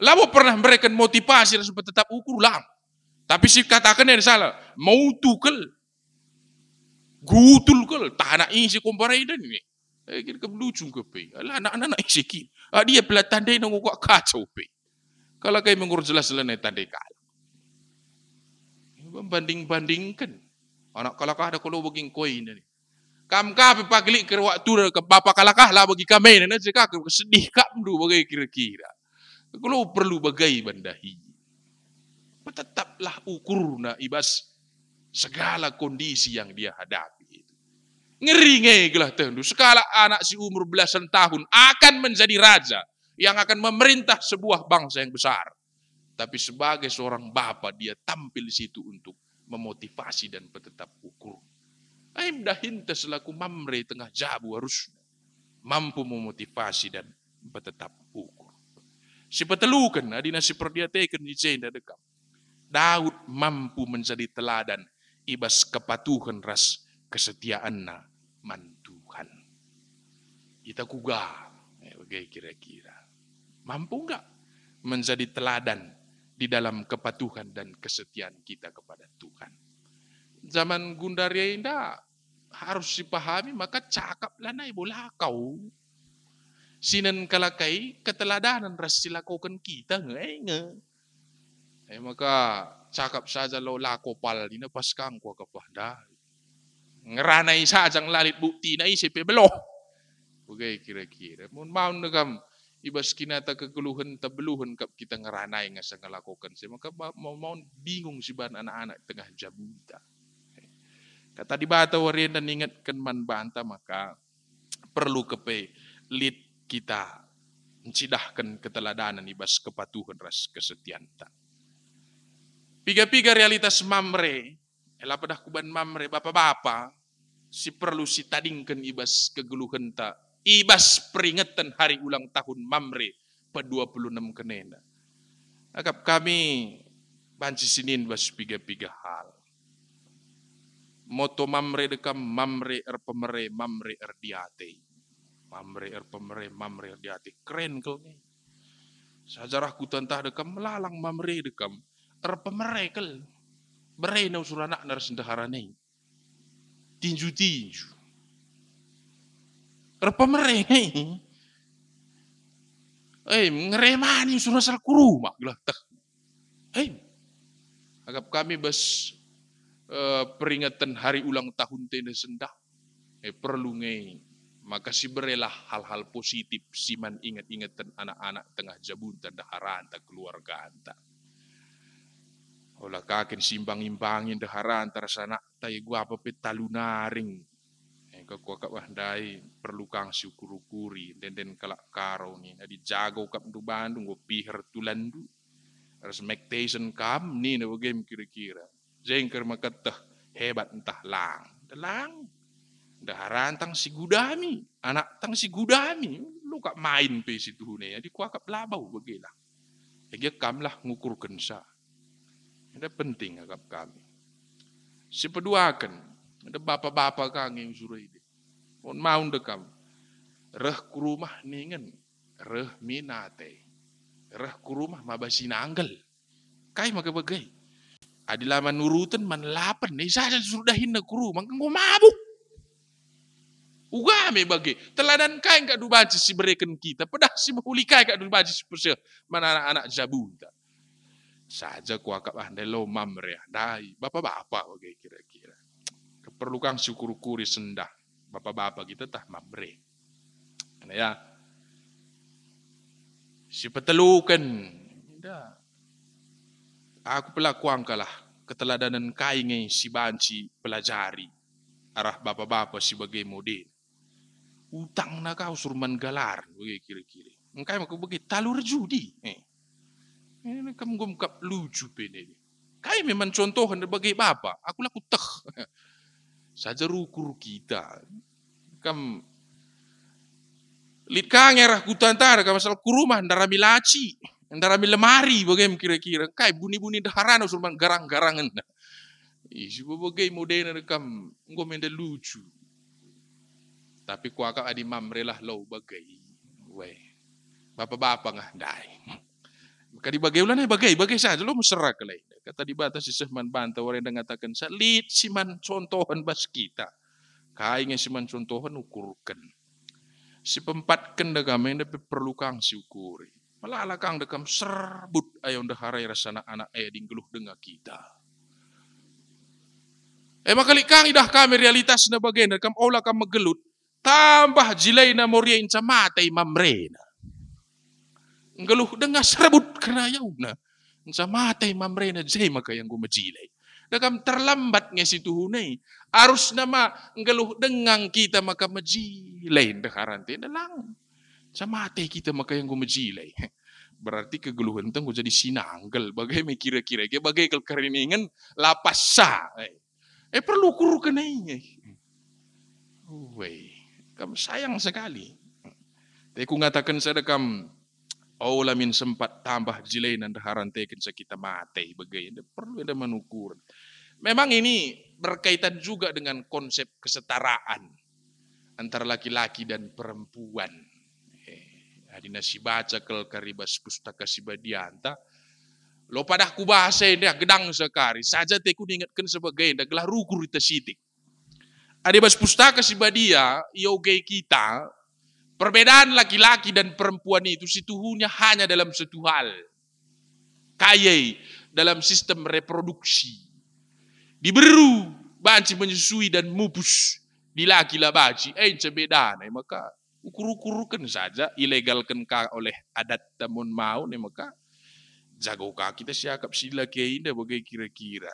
Labo pernah memberikan motivasi supaya tetap ukur lang. Tapi si katakan yang salah. Mau tukel. Gutul kel. Tanah ini si komparai dan ini. Kira kebelucung ke pe. Anak-anak isi kini. Dia pelat tandai nang ukak kacau pe. Kalau kayak mengur jelas-jelas tandai kalah. Banding-bandingkan. Anak kalakah ada kalau beging koin ini. Kam-kam pagli ke waktu ke bapak kalakah lah bagi kami. Nanti kakak sedih kam dulu bagai kira-kira. Kalau perlu bagai bandahi. Tetaplah ukur na ibas segala kondisi yang dia hadapi. Ngeri gelah tentu. Sekala anak si umur belasan tahun akan menjadi raja yang akan memerintah sebuah bangsa yang besar. Tapi sebagai seorang bapa dia tampil di situ untuk memotivasi dan tetap ukur. Aim dahinta selaku mamre tengah jabu harus mampu memotivasi dan tetap ukur. Si petelukan, adina si perdiatekan di jenda dekam. Daud mampu menjadi teladan ibas kepatuhan ras kesetiaan na mantuhan. Kita kuga, bagai kira-kira. Mampu enggak menjadi teladan di dalam kepatuhan dan kesetiaan kita kepada Tuhan. Zaman Gundaria indah harus dipahami maka cakap lanai bola kau. Sinan kalakai keteladanan ras silakukan kita maka cakap saja lo lako pal dina pas kang ko kapahda. Ngeranai saja lalit bukti na isip beloh. Bagai kira-kira. Mun mau negam ibas kinata kegeluhan tabeluhan kap kita ngeranai ngasa ngelakukan sih maka mau bingung si ban anak-anak tengah jabuta. Kata di bata warian dan ingatkan man banta maka perlu kepe lead kita mencidahkan keteladanan ibas kepatuhan ras kesetiaan ta. Piga-piga realitas mamre, pada kuban mamre bapak-bapak si perlu si tadingkan ibas kegeluhan ta ibas peringatan hari ulang tahun Mamre pe-26 kenena. Agap kami banci sinin bas piga-piga hal. Moto Mamre dekam Mamre pemere Mamre diate. Mamre pemere Mamre diate. Keren kau ni. Sajarah ku tantah dekam melalang Mamre dekam pemere kel. Berena usuranak narsendaharane. Tinju-tinju. Pemere ngeremani surah sal kuruma gelah teh. Agap kami bas peringatan hari ulang tahun tenda sendah. Perlu ngei. Maka si berelah hal-hal positif siman ingat-ingatan anak-anak tengah jabuntan daharan tak keluarga anta. Olah kakin simbang-imbangin daharan tarasana tay gua apa petalunaring. Kekuakap wahdai perlu kang syukur-ukuri den kalak karo ni adi jago kap du Bandung go piher tulandu expectation kam ni na game kira-kira jengker makatah hebat entah lang daharan tang si gudami anak tang si gudami lu kap main pe situ ne adi kuakap labau bagela ege kam lah ngukur kensa ada penting agap kami si peduakan ada bapak-bapak kang yang suruh ini on mau dekam reh kurumah ningen reh minate reh kurumah mabasinanggal kai maka bagai adilaman nurutan man lapan ni saja sudah hinna kurumah nggo mabuk ugame bagai teladan kai enggak dubaci si bereken kita pedah si mahuli kai enggak dubaci si perse mana anak-anak jabunta saja kuakap lo Mamre dai bapak-bapak bagai kira-kira keperlukan syukur-ukuri sendah bapak-bapak kita tah Mamre. Ya. Si petelukan. Aku pelakuang kalah keteladanan kaingai si banci pelajari arah bapak-bapak sebagai model. Utang na kau surman galar bagi kira-kira. Engkai maka bagi talur judi. Ini kamu gumkap lucu ini. Kai memang contohan sebagai bapak. Aku laku teh. Saja rukur kita. Kam litkang erah kutantara kam asal kurumah ndarami laci, ndarami lemari bagaim kira-kira. Kai buni-buni daharan usurman garang-garangan. Isi bagai modena kam nggo mende lucu. Tapi kuaka adi Mamre lah lo bagai. Weh. Bapak-bapak ngah dai. Maka dibagai ulan bagai saja lo mesra kelai. Kata dibatas si sehman bantau orang yang ngatakan salit siman contohan bas kita. Kainnya siman contohan ukurkan. Si pempatkan dagam yang dapat perlu kang syukuri. Malah kang dagam serbut ayon daharai rasana anak dinggeluh dengar kita. Makali kang idah kami realitas na bagian dagam olah kang megelut. Tambah jilai na moria inca matai Mamre na. Ngeluh dengar serbut kena yauna. Inca matai Mamre na jay maka yang gue majilai. Dagam terlambat nga situ hunay. Arus nama ngeluh dengang kita maka majilay. Dakarante na lang. Sa mati kita maka yang gumajilay. Berarti kegeluhan teng jadi sinanggal. Bagai may kira-kira. Bagai kalkariningan lapas sa. Perlu kuru ka na Kam sayang sekali. Tapi ku ngatakan sa dakam. Lamin sempat tambah jilay nan daharantekan sa kita mati. Bagai. Perlu ada menukur. Memang ini berkaitan juga dengan konsep kesetaraan antara laki-laki dan perempuan. Adina si baca kel karibas pustaka si badianta. Lo padah ku bahasa ini gedang sekali. Saja teku diingatkan sebagai adalah rukur ita sitik. Adibas pustaka si badia yoge kita. Perbedaan laki-laki dan perempuan itu situhunya hanya dalam satu hal. Kayai dalam sistem reproduksi. Diberu banci menyusui dan mupus di laki lah baci. Cebedana maka ukur-ukurukan saja ilegalkan ka oleh adat tamun mau maka jago ka kita siakap sila kaya indah bagai kira-kira.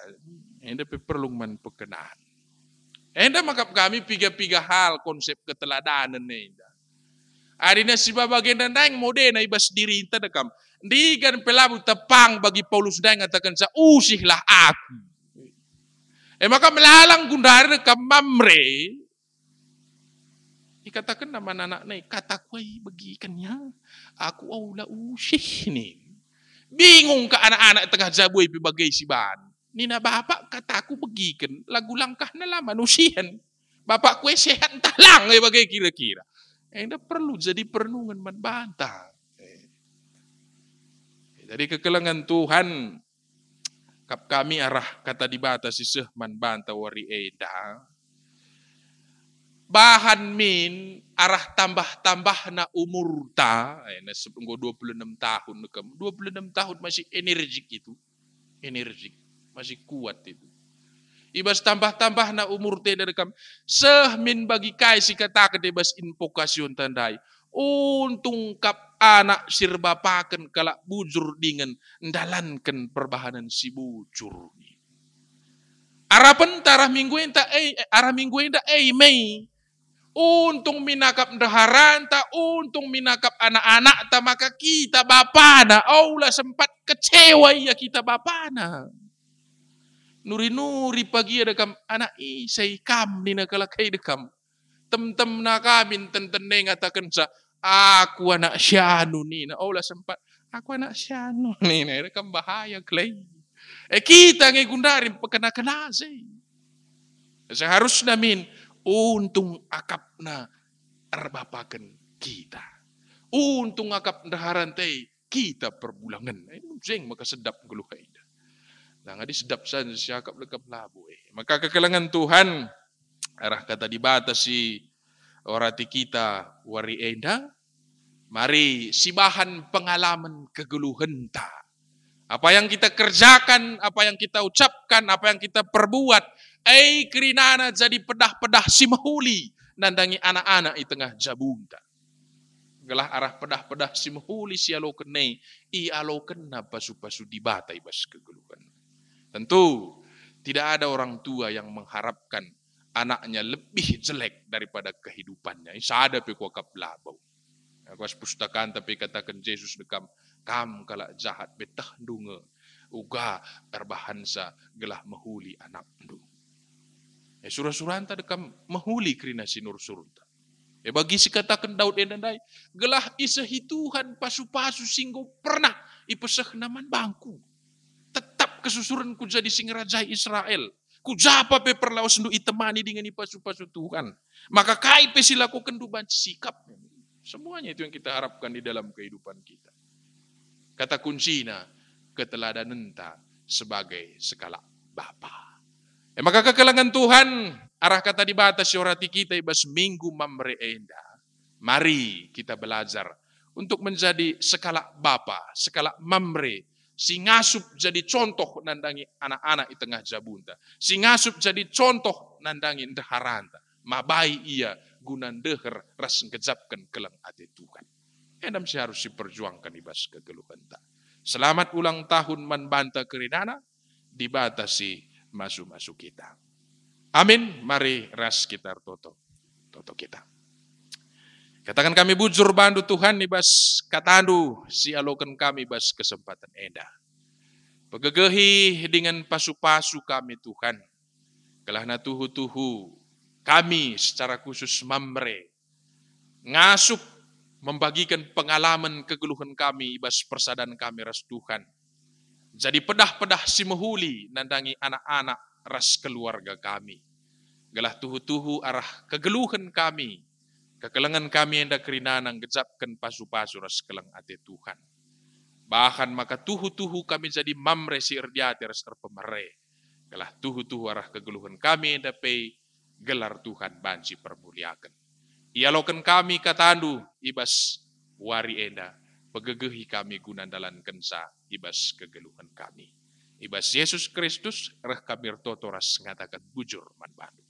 Indah perlu man pekenaan. Indah maka kami piga-piga hal konsep keteladanan indah. Adina si babagian dan daing modena ibas diri inta dekam. Digan pelabu tepang bagi Paulus daing ngatakan sa usihlah aku. Maka melalang gundari dekam Mamre. katakan nama anak naik kata kuai bagikannya. Aku aula usih nih. Bingung ke anak-anak tengah jabui bagai si ban. Nina bapak kataku bagikan lagu langkah nala manusian. Bapak kue sehat entah lang bagai kira-kira. Enda perlu jadi perenungan membantah. Jadi kekelangan Tuhan kap kami arah kata dibatasi seh membantah wari eda. Bahan min arah tambah-tambah na umur ta, na 26 tahun, 26 tahun masih energik itu, energik, masih kuat itu. Ibas tambah-tambah na umur te dari kam, sehmin bagi kai si kata ibas invokasyon tandai, untung kap anak sirba paken kalak bujur dengan ndalankan perbahanan si bujur. Arapan tarah minggu enta arah minggu enta mei. Untung minakap daharanta, untung minakap anak-anak ta maka kita bapana. Allah sempat kecewa ya kita bapana. Nuri-nuri pagi ada kam anak isai kam ni nakalakai dekam. Tem-tem na kamin tenten ngatakan sa aku anak syanu ni na Allah sempat aku anak syanu ni na kam bahaya klay. Kita ngegundarin pekena-kena sih. Seharusnya min untung akap na arbapakan kita. Untung akap daharante kita perbulangan. Ini jeng maka sedap geluhai. Nah ngadi sedap saja siakap lekap labu. Maka kekelangan Tuhan arah kata dibatasi orati kita wari enda. Mari sibahan pengalaman kegeluhan ta. Apa yang kita kerjakan, apa yang kita ucapkan, apa yang kita perbuat. Kerinana jadi pedah-pedah si mahuli. Nandangi anak-anak di tengah jabunta. Gelah arah pedah-pedah si mahuli si aloken nei. I aloken na pasu-pasu dibatai bas kegeluhan. Tentu tidak ada orang tua yang mengharapkan anaknya lebih jelek daripada kehidupannya. Isa ada pekuakap labau. Aku as pustakaan tapi katakan Yesus dekam. Kam kalak jahat betah dunga. Uga erbahansa gelah mahuli anak du. Surah-suranta dekam mahuli kerina sinur surunta. Bagi si katakan Daud endandai. Gelah isehituhan pasu-pasu singgo pernah ipeseh naman bangku. Tetap kesusuran ku jadi sing raja Israel. Ku japa pe perlawas ndu itemani dengan ipasu-pasu Tuhan. Maka kai pe silaku kenduban sikap. Semuanya itu yang kita harapkan di dalam kehidupan kita. Kata kuncinya keteladanan ta sebagai skala bapa. Maka kekelangan Tuhan arah kata dibatasi orati kita ibas minggu mamre enda. Mari kita belajar untuk menjadi skala bapa, skala mamre. Si ngasup jadi contoh nandangi anak-anak di tengah jabunta. Si ngasup jadi contoh nandangi daharanta. Mabai ia gunan deher ras ngejapkan kelang ati Tuhan. Endam si harus diperjuangkan ibas kegeluhan ta. Selamat ulang tahun manbanta kerinana dibatasi masuk-masuk kita. Amin. Mari ras kita toto kita. Katakan kami bujur bandu Tuhan ibas katandu si alokan kami bas kesempatan enda. Pegegehi dengan pasu-pasu kami Tuhan. Kelah na tuhu-tuhu kami secara khusus mamre ngasup membagikan pengalaman kegeluhan kami ibas persadaan kami ras Tuhan. Jadi pedah-pedah si mahuli nandangi anak-anak ras keluarga kami. Gelah tuhu-tuhu arah kegeluhan kami. Kekelengan kami yang kerinanang gejapkan pasu-pasu ras kelang ate Tuhan. Bahkan maka tuhu-tuhu kami jadi mamre si erdiati ras erpemere. Gelah tuhu-tuhu arah kegeluhan kami yang dapat gelar Tuhan banci permuliakan. Ialokan kami katandu ibas wari enda. Pegegehi kami gunandalan kensa ibas kegeluhan kami. Ibas Yesus Kristus reh kami totoras ngatakan bujur manbandu.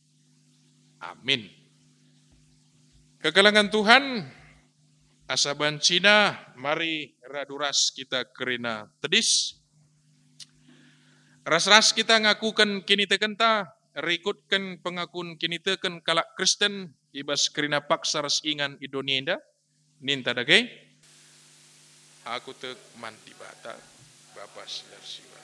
Amin. Kekelangan Tuhan asaban Cina mari raduras kita kerina tedis. Ras-ras kita ngakukan kini tekenta rikutkan pengakun kini teken kalak Kristen ibas kerina paksa ras ingan idonienda ninta dagay. Aku tek manti bata Bapak Silar Siwa.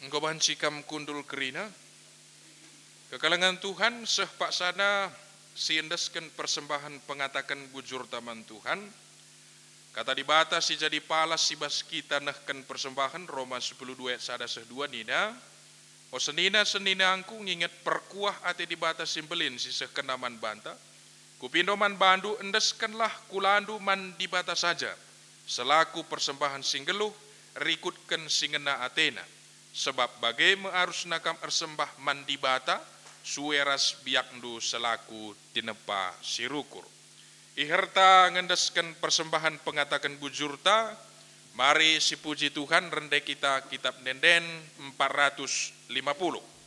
engkau banci kam kundul kerina. Kekalangan Tuhan seh paksana siendesken persembahan pengatakan bujur taman Tuhan. Kata dibatasi jadi palas sibas kita nehken persembahan Roma 10:2 sada seh 2 nina. O senina angku nginget perkuah ate dibatasi belin si seh kenaman banta. Kupindoman bandu endeskenlah kulandu man dibata saja. Selaku persembahan singgeluh rikutken singena Athena. Sebab bagai mearus nakam ersembah man dibata sueras biakndu selaku tinepa sirukur. Iherta ngendesken persembahan pengatakan bujurta, mari si puji Tuhan rendek kita kitab Nenden 450.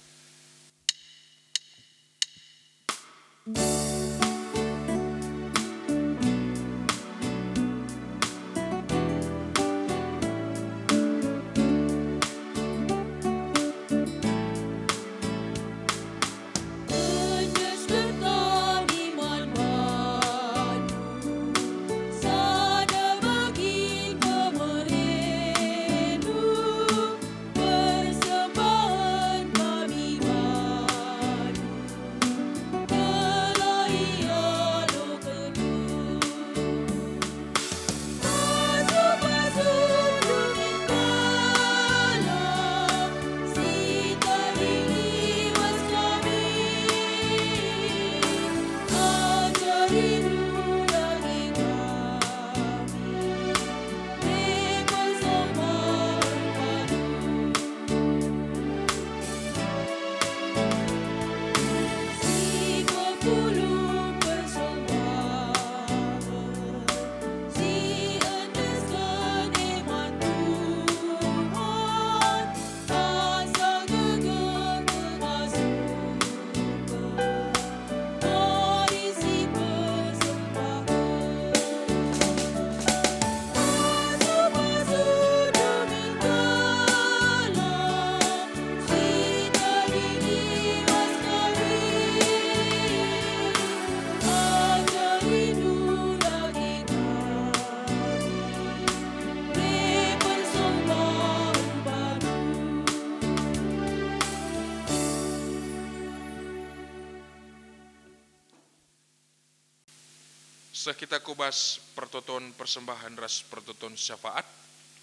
Kita kubas pertoton persembahan ras pertoton syafaat.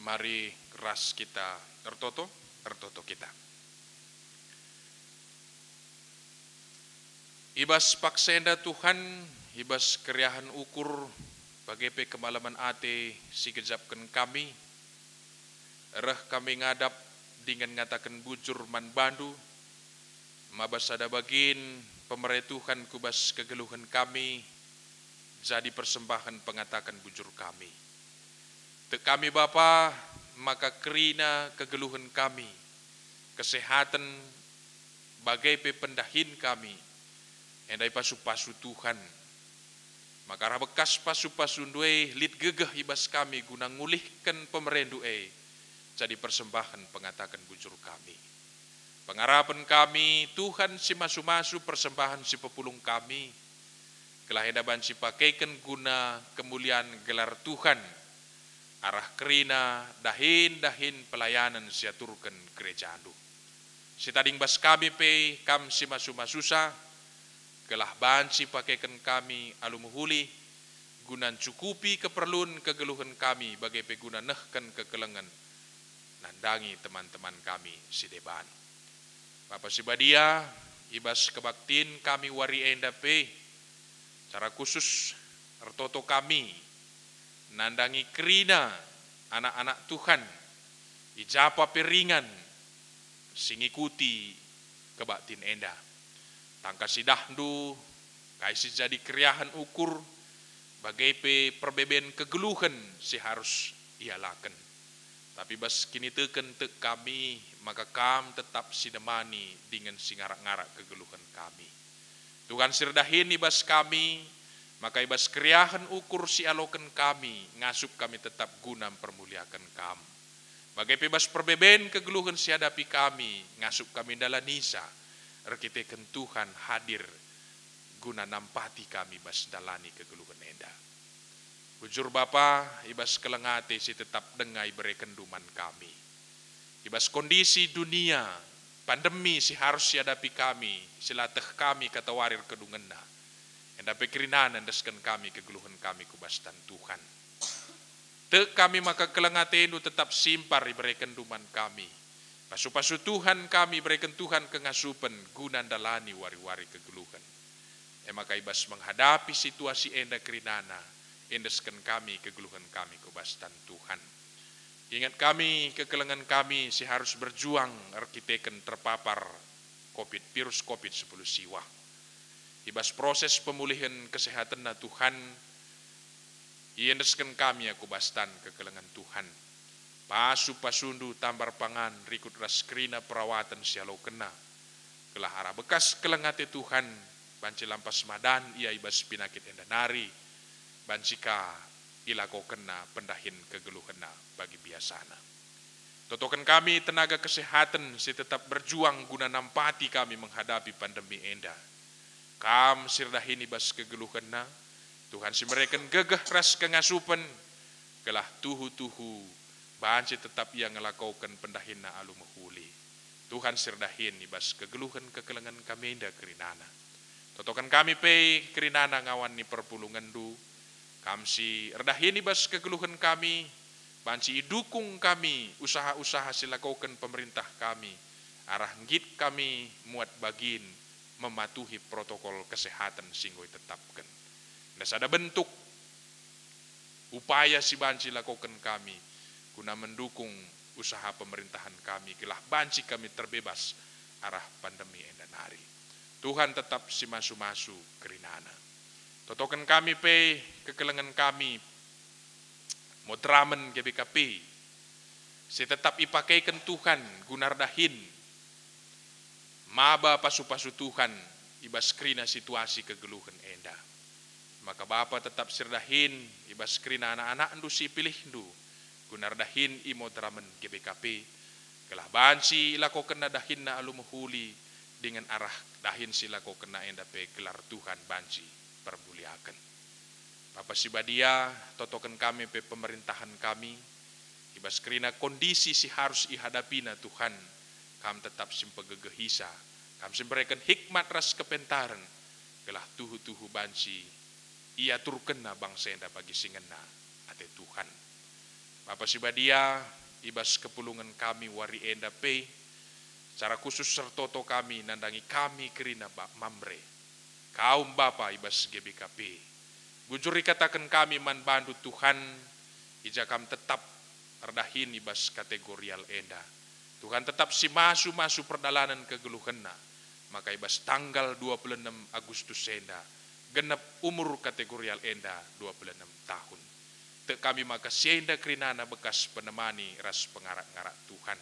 Mari ras kita ertoto kita. Ibas paksenda Tuhan, ibas keriahan ukur bagai pe kemalaman ate si kejapkan kami. Ereh kami ngadap dengan ngatakan bujur man bandu. Mabas ada bagin pemeretuhan kubas kegeluhan kami. Jadi persembahan pengatakan bujur kami. Tek kami Bapa, maka kerina kegeluhan kami, kesehatan bagai pendahin kami, endai pasu-pasu Tuhan. Maka bekas pasu-pasu duwe lit gegeh ibas kami guna ngulihkan pemerendu jadi persembahan pengatakan bujur kami. Pengarapan kami, Tuhan si masu-masu persembahan si pepulung kami, kelahiran banci pakaikan guna kemuliaan gelar Tuhan. Arah kerina dahin pelayanan siaturkan gereja andu. Si tading bas kami pe kam si masu-masusa. Kelah banci pakaikan kami alumuhuli. Gunan cukupi keperluan kegeluhan kami bagai pe guna nehkan kekelengan. Nandangi teman-teman kami si deban. Bapak si badia ibas kebaktin kami wari enda pe. Cara khusus ertoto kami nandangi kerina anak-anak Tuhan ijapa peringan singikuti kebaktin enda tangkasi dahdu kaisi jadi keriahan ukur bagai pe perbeben kegeluhan si harus ialakan tapi bas kini teken tek kami maka kam tetap sinemani dengan singarak-ngarak kegeluhan kami. Tuhan sirdahin ibas kami, maka ibas keriahan ukur si aloken kami, ngasup kami tetap guna permuliakan kamu. Bagai bebas perbeben kegeluhan si hadapi kami, ngasup kami dalam nisa, rekiteken Tuhan hadir, guna nampati kami bas dalani kegeluhan enda. Bujur Bapa, ibas kelengate si tetap dengai berekenduman kami. Ibas kondisi dunia, pandemi si harus hadapi kami, silateh kami kata warir kedungenna. Endape kirinan endeskan kami kegeluhan kami kubastan Tuhan. Te kami maka kelengatenu tetap simpar diberikan duman kami. Pasu-pasu Tuhan kami berikan Tuhan kengasupan guna dalani wari-wari kegeluhan. Maka ibas menghadapi situasi enda kerinana, endeskan kami kegeluhan kami kubastan Tuhan. Ingat kami, kekelengan kami si harus berjuang arkiteken terpapar virus COVID-10 siwa. Ibas proses pemulihan kesehatan na Tuhan, iendeskan kami aku bastan kekelengan Tuhan. Pasu-pasundu tambar pangan, rikut raskrina perawatan sialau kena. Kelah arah bekas kelengate Tuhan, banci lampas madan ia ibas pinakit endanari, bancika ilako kena pendahin kegeluhena bagi biasana. Totokan kami tenaga kesehatan si tetap berjuang guna nampati kami menghadapi pandemi enda. Kam sirdahin ibas kegeluhena, Tuhan si mereka gegah ras kengasupan, kelah tuhu-tuhu, banci tetap ia ngelakaukan pendahinna alu mahuli. Tuhan sirdahin ibas kegeluhan kekelengan kami enda kerinana. Totokan kami pe kerinana ngawan ni perpulungan du, kamsi erdahin ibas kegeluhan kami, banci idukung kami, usaha-usaha silakaukan pemerintah kami, arah ngit kami muat bagin, mematuhi protokol kesehatan singgoi tetapkan. Das ada bentuk upaya si banci lakukan kami, guna mendukung usaha pemerintahan kami, gelah banci kami terbebas arah pandemi endanari. Tuhan tetap si masu-masu kerinana. Totokan kami pe kekelengan kami modramen GBKP si tetap ipakaikan Tuhan gunardahin maba pasu-pasu Tuhan ibas krina situasi kegeluhan enda. Maka Bapa tetap sirdahin ibas krina anak-anak ndu si pilih ndu gunardahin imodramen GBKP kelah banci ilako kena dahin na alumuhuli dengan arah dahin silako kena enda pe gelar Tuhan banci permuliakan. Bapak Sibadia, totokan kami pe pemerintahan kami, ibas kerina kondisi si harus ihadapina Tuhan, kami tetap simpegegehisa, kami simperikan hikmat ras kepentaran, kelah tuhu-tuhu banci, ia turkena bangsa enda bagi singena, ate Tuhan. Bapak Sibadia, ibas kepulungan kami wari enda pe, secara khusus sertoto kami nandangi kami kerina mamre, kaum Bapa ibas GBKP. Bujur dikatakan kami man bandu Tuhan, ija kami tetap erdahin ibas kategorial enda. Tuhan tetap si masu-masu perdalanan kegeluhena. Maka ibas tanggal 26 Agustus enda, genep umur kategorial enda 26 tahun. Te kami maka sienda kerinana bekas penemani ras pengarak-ngarak Tuhan.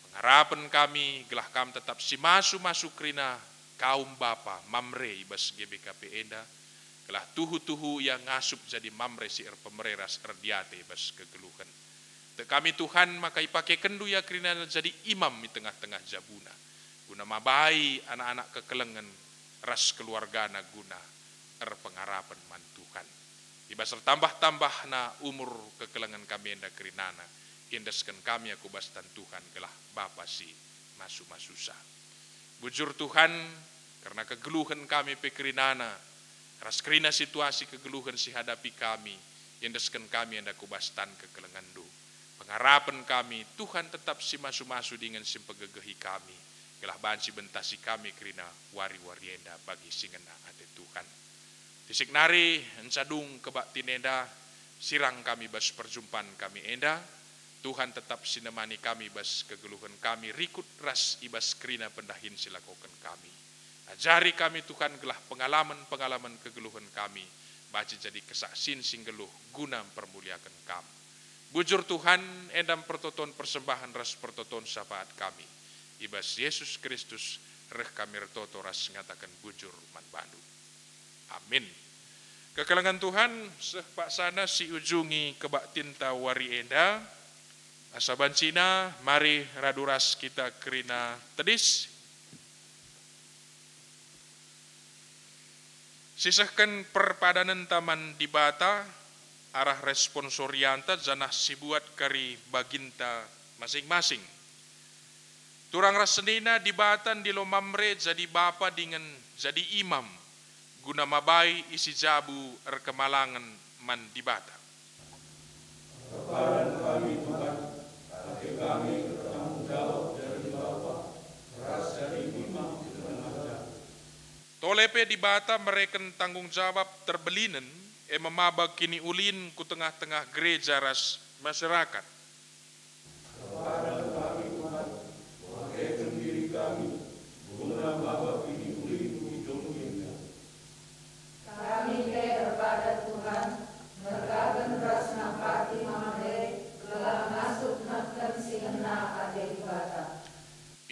Pengharapan kami, gelah kami tetap si masu-masu kerina kaum Bapa, mamre ibas GBKP enda, kelah tuhu-tuhu yang ngasup jadi mamre si pemereras erdiate bas kegeluhan. Te kami Tuhan maka ipake kendu ya kerina jadi imam di tengah-tengah jabuna. Guna mabai anak-anak kekelengan ras keluargana guna pengarapan man Tuhan. Ibas tertambah-tambah na umur kekelengan kami enda kerinana. Indeskan kami aku bastan Tuhan kelah Bapa si masu-masusa. Bujur Tuhan karena kegeluhan kami pekerinana, raskrina situasi kegeluhan si hadapi kami, indeskan kami anda kubastan kekelengan du. Pengharapan kami, Tuhan tetap si masu-masu dengan simpegegehi kami. Kelah banci bentasi kami kerina wari-wari enda bagi singena ate Tuhan. Tisik nari, ensadung kebak tinenda, sirang kami bas perjumpaan kami enda. Tuhan tetap sinemani kami bas kegeluhan kami, rikut ras ibas kerina pendahin silakokan kami. Ajari kami Tuhan gelah pengalaman-pengalaman kegeluhan kami, baca jadi kesaksin singgeluh guna permuliakan kami. Bujur Tuhan endam pertoton persembahan ras pertoton syafaat kami. Ibas Yesus Kristus reh kami retoto ras ngatakan bujur man bandu. Amin. Kekelengan Tuhan sepak sana si ujungi kebak tinta wari enda. Asaban Cina mari raduras kita kerina tedis. Sisahkan perpadanan taman di bata, arah responsorianta janah sibuat kari baginta masing-masing. Turang rasenina dibatan di lo mamre jadi bapa dengan jadi imam. Guna mabai isi jabu erkemalangan man dibata. Kepada kami Tuhan, tapi kami bertanggung jawab dari Bapa, ras dari imam dan ajar. Tolepe dibata mereka tanggung jawab terbelinen memabak kini ulin ku tengah-tengah gereja ras masyarakat. Kepada kami Tuhan, wahaikan diri kami, guna Bapa kini ulin hidung indah. Kami kepada Tuhan, mergakan ras napati mamade, telah masuk nakkan singena ade ibata.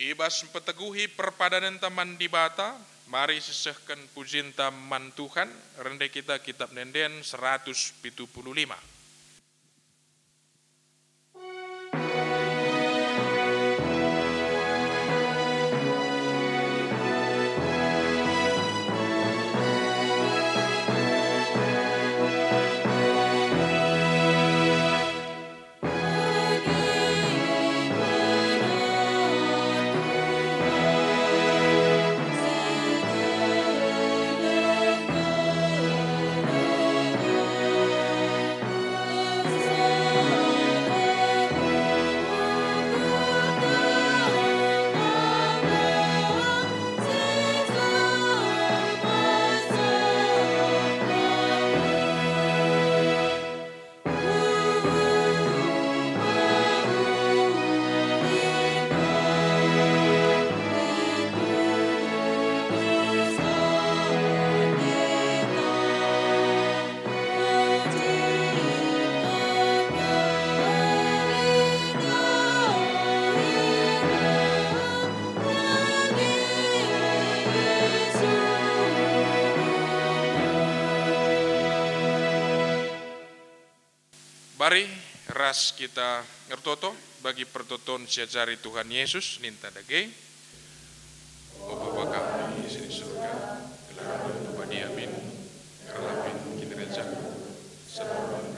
Ibas peteguhi perpadanan taman dibata, mari sesehkan pujin taman Tuhan, rendah kita kitab Nenden 175. Mari ras kita ngertoto bagi pertoton siajari Tuhan Yesus ninta dage. O Bapa kami di surga, gelarapun kepada amin, kerlapin kita rejak, sebelum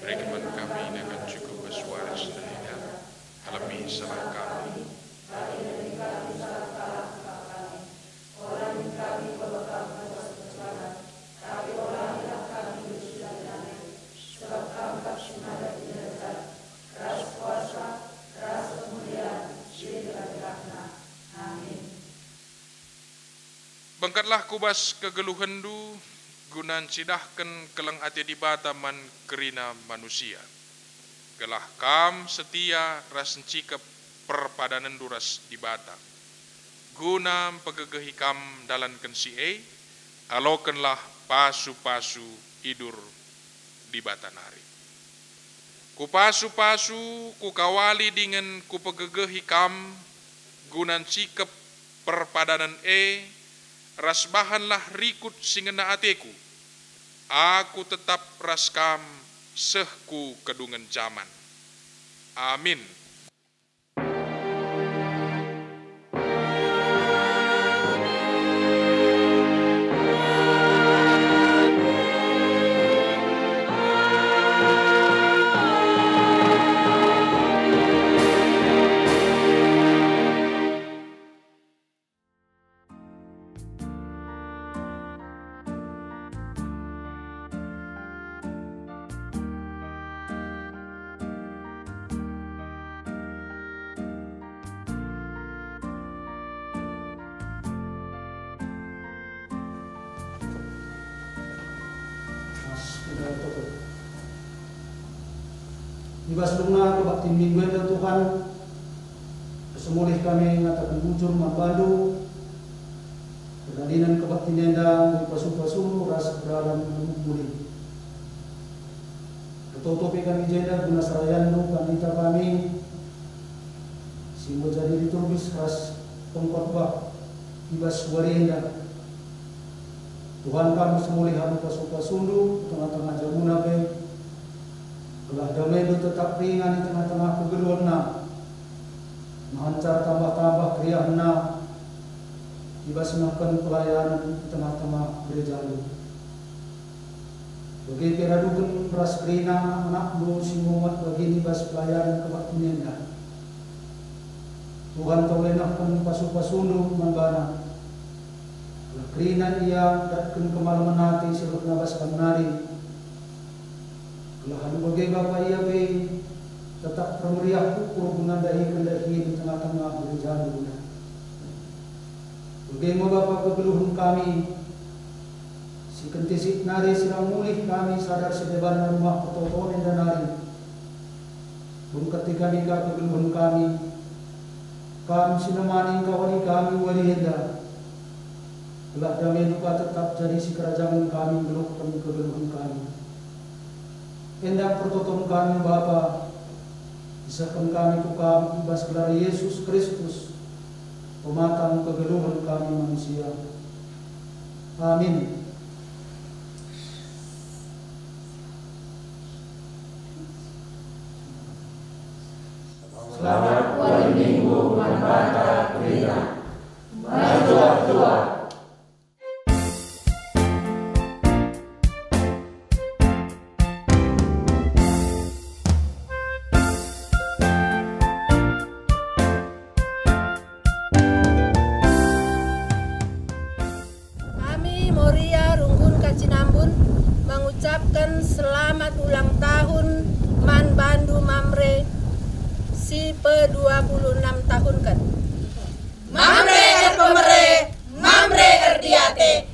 berikan kami dengan cukup bersuara sedaya, alami salah kami. Bangkatlah kubas kegeluhendu gunan cidahkan kelang ati dibata man kerina manusia. Gelah kam setia ras encikep perpadanan duras dibata. Guna pegegehi kam dalan kensi alokenlah pasu-pasu idur dibata nari. Ku pasu-pasu ku kawali dengan ku pegegehi kam gunan cikep perpadanan ras bahanlah rikut singena ateku. Aku tetap raskam sehku kedungan zaman. Amin. Ibas lunga kebakti mingguan dan Tuhan, kesemulih kami ngatakan bujur mambandu, kedalinan kebakti nenda, pasu-pasu ras beralam muli. Ketutupi kami jenda guna sarayandu kanita kami, simbol jadi diturbis ras pengkhotbah ibas warinda. Tuhan kami semulih hanu pasu-pasundu tengah-tengah jamuna be. Belah damai itu tetap ringan di tengah-tengah kegeruanna, menghancar tambah-tambah kriahna, dibasnakan pelayanan di tengah-tengah gereja lu. Bagi kira dukun beras kerina anak lu simumat bagi nibas pelayanan kebaktian. Tuhan taulenahkan pasu-pasundo manbana. Lakrinan iya datkan kemalaman hati sebab nabas nari. Kelahan bagai Bapa iya be tetap permeriah ukur mengandahi kendahi di tengah-tengah berjalan dunia. Bagaimana Bapa kegeluhan kami, si kentisik nari sirang mulih kami sadar sedeban rumah petotonen dan nari. Belum ketika nikah kegeluhan kami sinamanin kawani kami walihenda. Belah damai duka tetap jadi si kerajaan kami gelukkan kegeluhan kami. Hendak pertoton kami Bapa, bisahkan kami tukam ibas gelar Yesus Kristus, pematang kegeluhan kami manusia. Amin. Selamat hari Minggu manbata Krina. Matua-tua. Kami Moria Runggun Kacinambun mengucapkan selamat ulang tahun Man Bandu Mamre si pe-26 tahun kan. Mamre er pemere, mamre er diate.